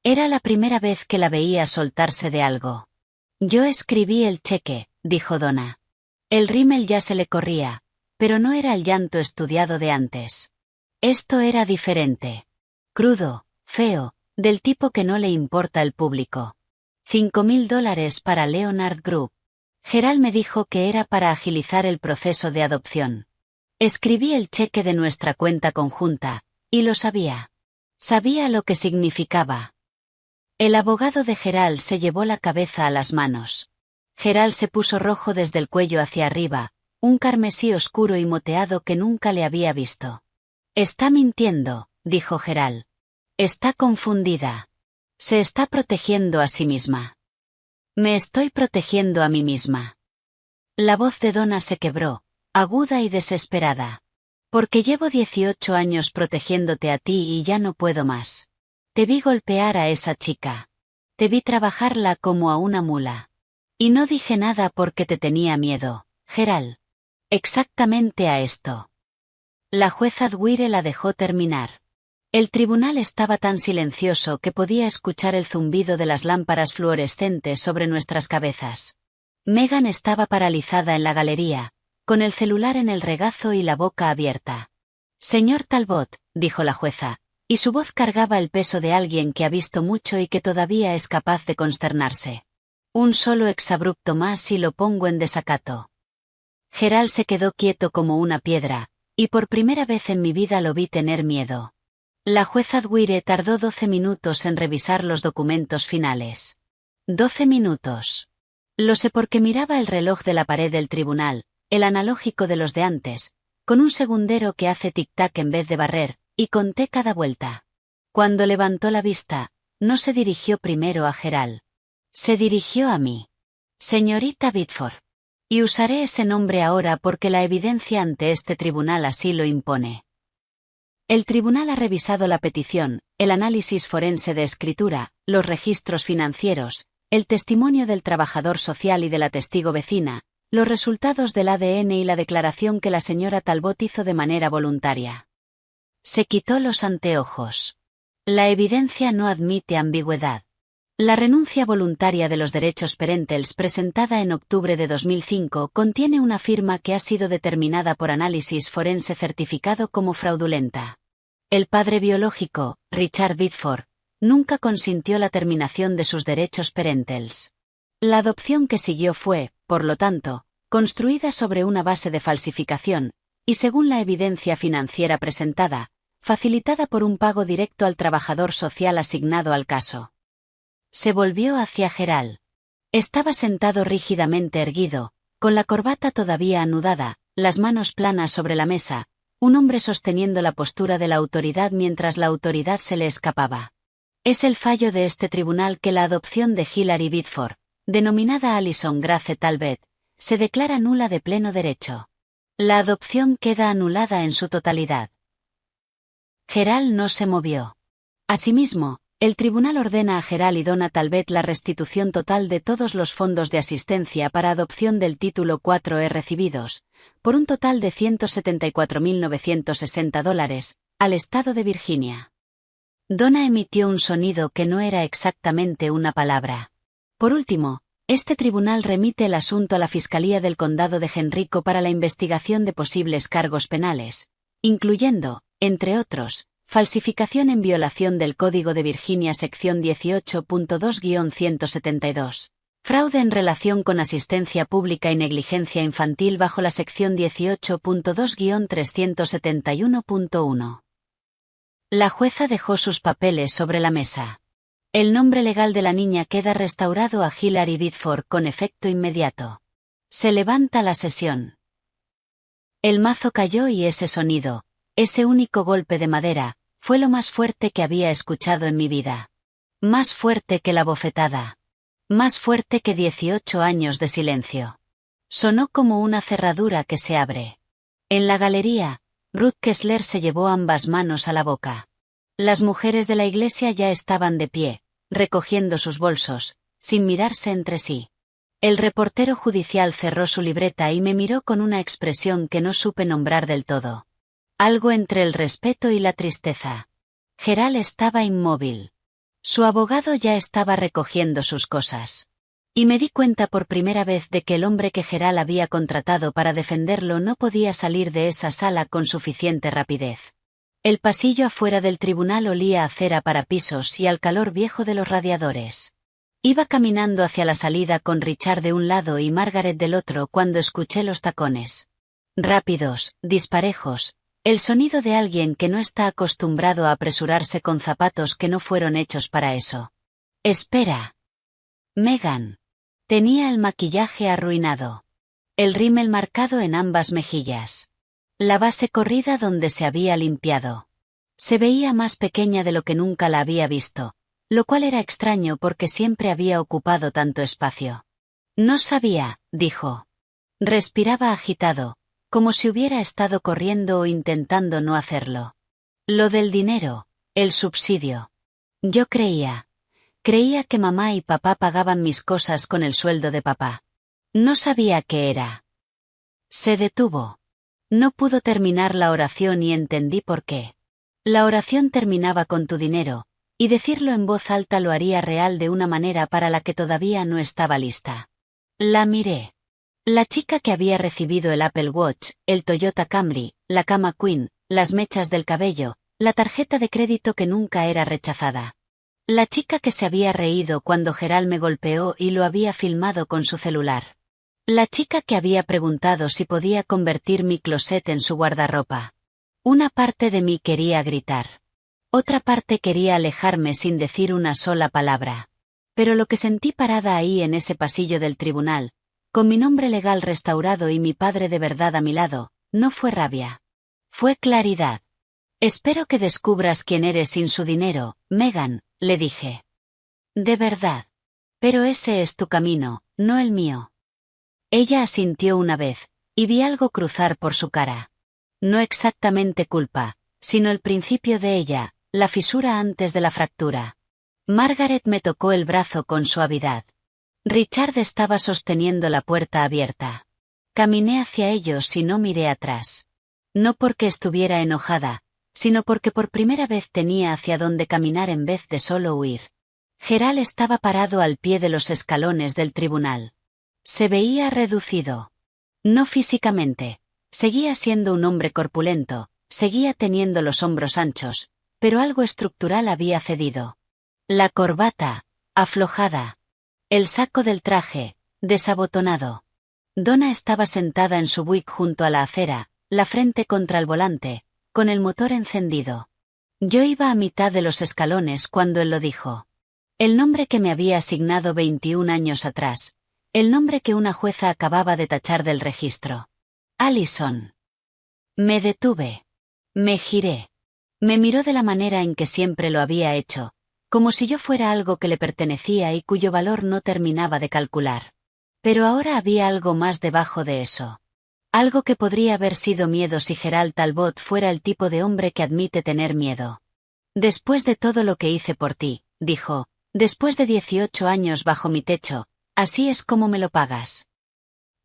Era la primera vez que la veía soltarse de algo. «Yo escribí el cheque», dijo Donna. El rímel ya se le corría, pero no era el llanto estudiado de antes. Esto era diferente. Crudo, feo, del tipo que no le importa el público. $5.000 para Leonard Group. Gerald me dijo que era para agilizar el proceso de adopción. Escribí el cheque de nuestra cuenta conjunta, y lo sabía. Sabía lo que significaba. El abogado de Gerald se llevó la cabeza a las manos. Gerald se puso rojo desde el cuello hacia arriba, un carmesí oscuro y moteado que nunca le había visto. «Está mintiendo», dijo Gerald. «Está confundida. Se está protegiendo a sí misma». «Me estoy protegiendo a mí misma». La voz de Donna se quebró, aguda y desesperada. «Porque llevo 18 años protegiéndote a ti y ya no puedo más. Te vi golpear a esa chica. Te vi trabajarla como a una mula. Y no dije nada porque te tenía miedo, Gerald. Exactamente a esto». La jueza Dwyer la dejó terminar. El tribunal estaba tan silencioso que podía escuchar el zumbido de las lámparas fluorescentes sobre nuestras cabezas. Megan estaba paralizada en la galería, con el celular en el regazo y la boca abierta. «Señor Talbot», dijo la jueza, y su voz cargaba el peso de alguien que ha visto mucho y que todavía es capaz de consternarse. «Un solo exabrupto más y lo pongo en desacato». Gerald se quedó quieto como una piedra, y por primera vez en mi vida lo vi tener miedo. La jueza Dwyer tardó 12 minutos en revisar los documentos finales. 12 minutos. Lo sé porque miraba el reloj de la pared del tribunal, el analógico de los de antes, con un segundero que hace tic-tac en vez de barrer, y conté cada vuelta. Cuando levantó la vista, no se dirigió primero a Gerald. Se dirigió a mí. «Señorita Biddeford». Y usaré ese nombre ahora porque la evidencia ante este tribunal así lo impone. El tribunal ha revisado la petición, el análisis forense de escritura, los registros financieros, el testimonio del trabajador social y de la testigo vecina, los resultados del ADN y la declaración que la señora Talbot hizo de manera voluntaria. Se quitó los anteojos. La evidencia no admite ambigüedad. La renuncia voluntaria de los derechos parentales presentada en octubre de 2005 contiene una firma que ha sido determinada por análisis forense certificado como fraudulenta. El padre biológico, Richard Biddeford, nunca consintió la terminación de sus derechos parentales. La adopción que siguió fue, por lo tanto, construida sobre una base de falsificación, y según la evidencia financiera presentada, facilitada por un pago directo al trabajador social asignado al caso. Se volvió hacia Gerald. Estaba sentado rígidamente erguido, con la corbata todavía anudada, las manos planas sobre la mesa, un hombre sosteniendo la postura de la autoridad mientras la autoridad se le escapaba. Es el fallo de este tribunal que la adopción de Hilary Biddeford, denominada Alison Grace Talbot, se declara nula de pleno derecho. La adopción queda anulada en su totalidad. Gerald no se movió. Asimismo, el tribunal ordena a Gerald y Donna Talbot la restitución total de todos los fondos de asistencia para adopción del título 4E recibidos, por un total de $174.960, al estado de Virginia. Donna emitió un sonido que no era exactamente una palabra. Por último, este tribunal remite el asunto a la Fiscalía del Condado de Henrico para la investigación de posibles cargos penales, incluyendo, entre otros, falsificación en violación del Código de Virginia sección 18.2-172. Fraude en relación con asistencia pública y negligencia infantil bajo la sección 18.2-371.1. La jueza dejó sus papeles sobre la mesa. El nombre legal de la niña queda restaurado a Hilary Bidford con efecto inmediato. Se levanta la sesión. El mazo cayó y ese sonido, ese único golpe de madera, fue lo más fuerte que había escuchado en mi vida. Más fuerte que la bofetada. Más fuerte que 18 años de silencio. Sonó como una cerradura que se abre. En la galería, Ruth Kessler se llevó ambas manos a la boca. Las mujeres de la iglesia ya estaban de pie, recogiendo sus bolsos, sin mirarse entre sí. El reportero judicial cerró su libreta y me miró con una expresión que no supe nombrar del todo. Algo entre el respeto y la tristeza. Gerald estaba inmóvil. Su abogado ya estaba recogiendo sus cosas. Y me di cuenta por primera vez de que el hombre que Gerald había contratado para defenderlo no podía salir de esa sala con suficiente rapidez. El pasillo afuera del tribunal olía a cera para pisos y al calor viejo de los radiadores. Iba caminando hacia la salida con Richard de un lado y Margaret del otro cuando escuché los tacones. Rápidos, disparejos, el sonido de alguien que no está acostumbrado a apresurarse con zapatos que no fueron hechos para eso. Espera. Megan. Tenía el maquillaje arruinado. El rímel marcado en ambas mejillas. La base corrida donde se había limpiado. Se veía más pequeña de lo que nunca la había visto, lo cual era extraño porque siempre había ocupado tanto espacio. No sabía, dijo. Respiraba agitado, como si hubiera estado corriendo o intentando no hacerlo. Lo del dinero, el subsidio. Yo creía que mamá y papá pagaban mis cosas con el sueldo de papá. No sabía qué era. Se detuvo. No pudo terminar la oración y entendí por qué. La oración terminaba con tu dinero, y decirlo en voz alta lo haría real de una manera para la que todavía no estaba lista. La miré. La chica que había recibido el Apple Watch, el Toyota Camry, la cama Queen, las mechas del cabello, la tarjeta de crédito que nunca era rechazada. La chica que se había reído cuando Gerald me golpeó y lo había filmado con su celular. La chica que había preguntado si podía convertir mi closet en su guardarropa. Una parte de mí quería gritar. Otra parte quería alejarme sin decir una sola palabra. Pero lo que sentí parada ahí en ese pasillo del tribunal, con mi nombre legal restaurado y mi padre de verdad a mi lado, no fue rabia. Fue claridad. Espero que descubras quién eres sin su dinero, Megan, le dije. De verdad. Pero ese es tu camino, no el mío. Ella asintió una vez, y vi algo cruzar por su cara. No exactamente culpa, sino el principio de ella, la fisura antes de la fractura. Margaret me tocó el brazo con suavidad. Richard estaba sosteniendo la puerta abierta. Caminé hacia ellos y no miré atrás. No porque estuviera enojada, sino porque por primera vez tenía hacia dónde caminar en vez de solo huir. Gerald estaba parado al pie de los escalones del tribunal. Se veía reducido. No físicamente. Seguía siendo un hombre corpulento, seguía teniendo los hombros anchos, pero algo estructural había cedido. La corbata, aflojada. El saco del traje, desabotonado. Donna estaba sentada en su Buick junto a la acera, la frente contra el volante, con el motor encendido. Yo iba a mitad de los escalones cuando él lo dijo. El nombre que me había asignado 21 años atrás, el nombre que una jueza acababa de tachar del registro. Allison. Me detuve. Me giré. Me miró de la manera en que siempre lo había hecho, como si yo fuera algo que le pertenecía y cuyo valor no terminaba de calcular. Pero ahora había algo más debajo de eso. Algo que podría haber sido miedo si Gerald Talbot fuera el tipo de hombre que admite tener miedo. Después de todo lo que hice por ti, dijo, después de 18 años bajo mi techo, así es como me lo pagas.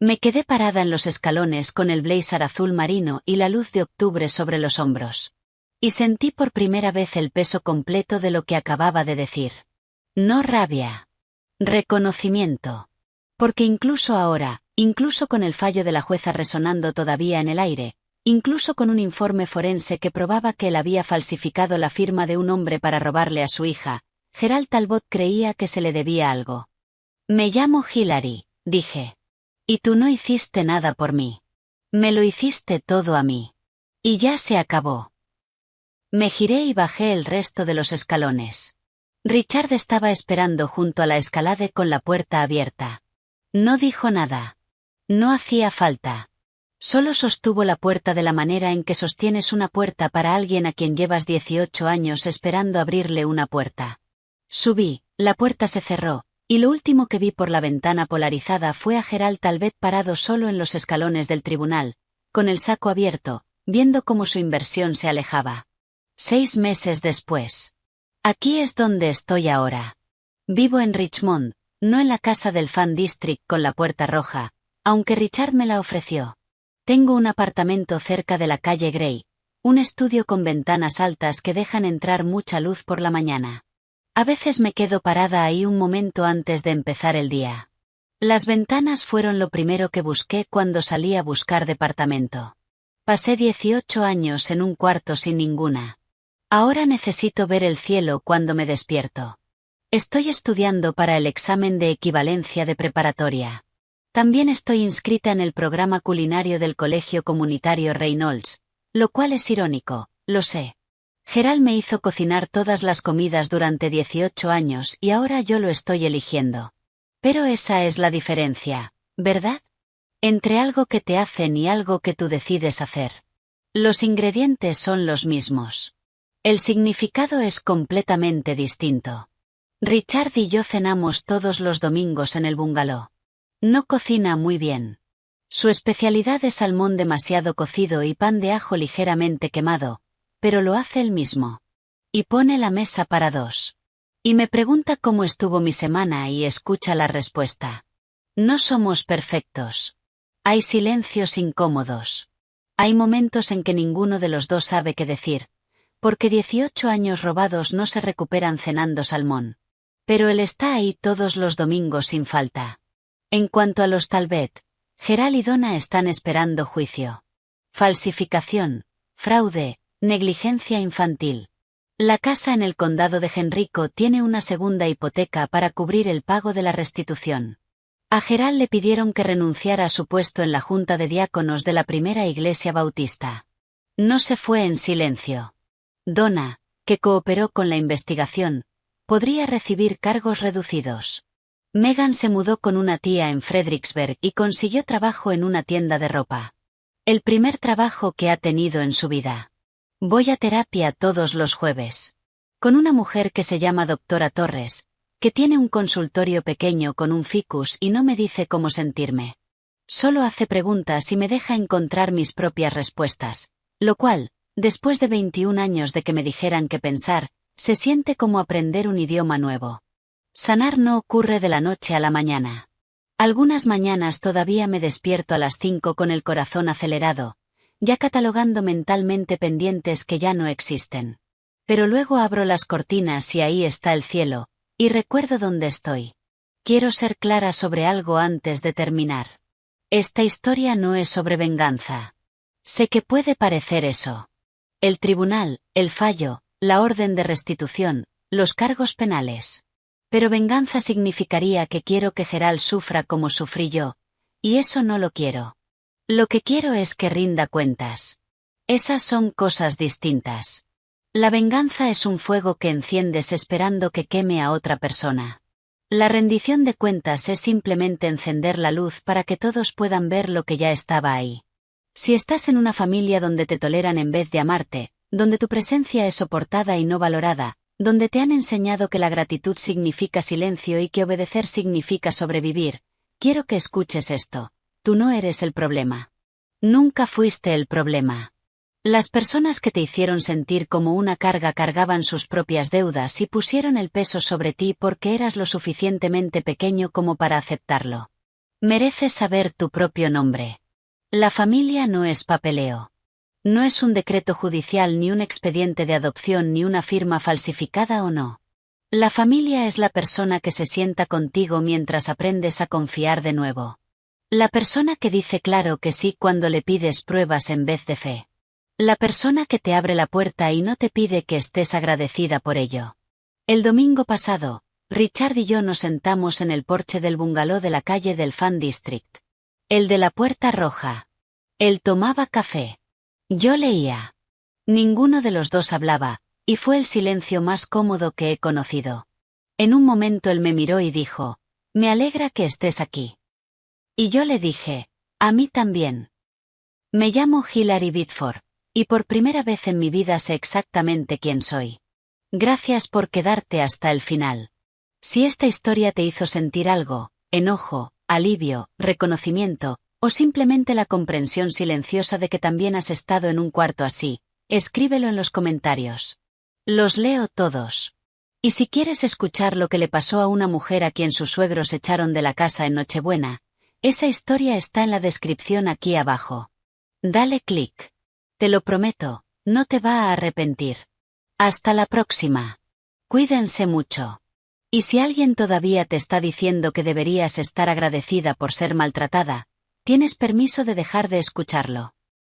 Me quedé parada en los escalones con el blazer azul marino y la luz de octubre sobre los hombros. Y sentí por primera vez el peso completo de lo que acababa de decir. No rabia. Reconocimiento. Porque incluso ahora, incluso con el fallo de la jueza resonando todavía en el aire, incluso con un informe forense que probaba que él había falsificado la firma de un hombre para robarle a su hija. Gerald Talbot creía que se le debía algo. Me llamo Hilary, dije. Y tú no hiciste nada por mí. Me lo hiciste todo a mí. Y ya se acabó. Me giré y bajé el resto de los escalones. Richard estaba esperando junto a la escalade con la puerta abierta. No dijo nada. No hacía falta. Solo sostuvo la puerta de la manera en que sostienes una puerta para alguien a quien llevas 18 años esperando abrirle una puerta. Subí, la puerta se cerró, y lo último que vi por la ventana polarizada fue a Gerald Talbot parado solo en los escalones del tribunal, con el saco abierto, viendo cómo su inversión se alejaba. 6 meses después. Aquí es donde estoy ahora. Vivo en Richmond, no en la casa del Fan District con la puerta roja, aunque Richard me la ofreció. Tengo un apartamento cerca de la calle Grey, un estudio con ventanas altas que dejan entrar mucha luz por la mañana. A veces me quedo parada ahí un momento antes de empezar el día. Las ventanas fueron lo primero que busqué cuando salí a buscar departamento. Pasé 18 años en un cuarto sin ninguna. Ahora necesito ver el cielo cuando me despierto. Estoy estudiando para el examen de equivalencia de preparatoria. También estoy inscrita en el programa culinario del Colegio Comunitario Reynolds, lo cual es irónico, lo sé. Gerald me hizo cocinar todas las comidas durante 18 años y ahora yo lo estoy eligiendo. Pero esa es la diferencia, ¿verdad? Entre algo que te hacen y algo que tú decides hacer. Los ingredientes son los mismos. El significado es completamente distinto. Richard y yo cenamos todos los domingos en el bungalow. No cocina muy bien. Su especialidad es salmón demasiado cocido y pan de ajo ligeramente quemado, pero lo hace él mismo. Y pone la mesa para 2. Y me pregunta cómo estuvo mi semana y escucha la respuesta. No somos perfectos. Hay silencios incómodos. Hay momentos en que ninguno de los dos sabe qué decir, porque 18 años robados no se recuperan cenando salmón. Pero él está ahí todos los domingos sin falta. En cuanto a los Talbot, Gerald y Donna están esperando juicio. Falsificación, fraude, negligencia infantil. La casa en el condado de Henrico tiene una segunda hipoteca para cubrir el pago de la restitución. A Gerald le pidieron que renunciara a su puesto en la junta de diáconos de la primera iglesia bautista. No se fue en silencio. Donna, que cooperó con la investigación, podría recibir cargos reducidos. Megan se mudó con una tía en Fredericksburg y consiguió trabajo en una tienda de ropa. El primer trabajo que ha tenido en su vida. Voy a terapia todos los jueves. Con una mujer que se llama Doctora Torres, que tiene un consultorio pequeño con un ficus y no me dice cómo sentirme. Solo hace preguntas y me deja encontrar mis propias respuestas, lo cual, después de 21 años de que me dijeran qué pensar, se siente como aprender un idioma nuevo. Sanar no ocurre de la noche a la mañana. Algunas mañanas todavía me despierto a las 5 con el corazón acelerado, ya catalogando mentalmente pendientes que ya no existen. Pero luego abro las cortinas y ahí está el cielo, y recuerdo dónde estoy. Quiero ser clara sobre algo antes de terminar. Esta historia no es sobre venganza. Sé que puede parecer eso. El tribunal, el fallo, la orden de restitución, los cargos penales. Pero venganza significaría que quiero que Gerald sufra como sufrí yo, y eso no lo quiero. Lo que quiero es que rinda cuentas. Esas son cosas distintas. La venganza es un fuego que enciendes esperando que queme a otra persona. La rendición de cuentas es simplemente encender la luz para que todos puedan ver lo que ya estaba ahí. Si estás en una familia donde te toleran en vez de amarte, donde tu presencia es soportada y no valorada, donde te han enseñado que la gratitud significa silencio y que obedecer significa sobrevivir, quiero que escuches esto. Tú no eres el problema. Nunca fuiste el problema. Las personas que te hicieron sentir como una carga cargaban sus propias deudas y pusieron el peso sobre ti porque eras lo suficientemente pequeño como para aceptarlo. Mereces saber tu propio nombre. La familia no es papeleo. No es un decreto judicial ni un expediente de adopción ni una firma falsificada o no. La familia es la persona que se sienta contigo mientras aprendes a confiar de nuevo. La persona que dice claro que sí cuando le pides pruebas en vez de fe. La persona que te abre la puerta y no te pide que estés agradecida por ello. El domingo pasado, Richard y yo nos sentamos en el porche del bungalow de la calle del Fan District. El de la puerta roja. Él tomaba café. Yo leía. Ninguno de los dos hablaba, y fue el silencio más cómodo que he conocido. En un momento él me miró y dijo, «Me alegra que estés aquí». Y yo le dije, «A mí también». Me llamo Hilary Bitford, y por primera vez en mi vida sé exactamente quién soy. Gracias por quedarte hasta el final. Si esta historia te hizo sentir algo, enojo, alivio, reconocimiento, o simplemente la comprensión silenciosa de que también has estado en un cuarto así, escríbelo en los comentarios. Los leo todos. Y si quieres escuchar lo que le pasó a una mujer a quien sus suegros echaron de la casa en Nochebuena, esa historia está en la descripción aquí abajo. Dale clic. Te lo prometo, no te va a arrepentir. Hasta la próxima. Cuídense mucho. Y si alguien todavía te está diciendo que deberías estar agradecida por ser maltratada, tienes permiso de dejar de escucharlo.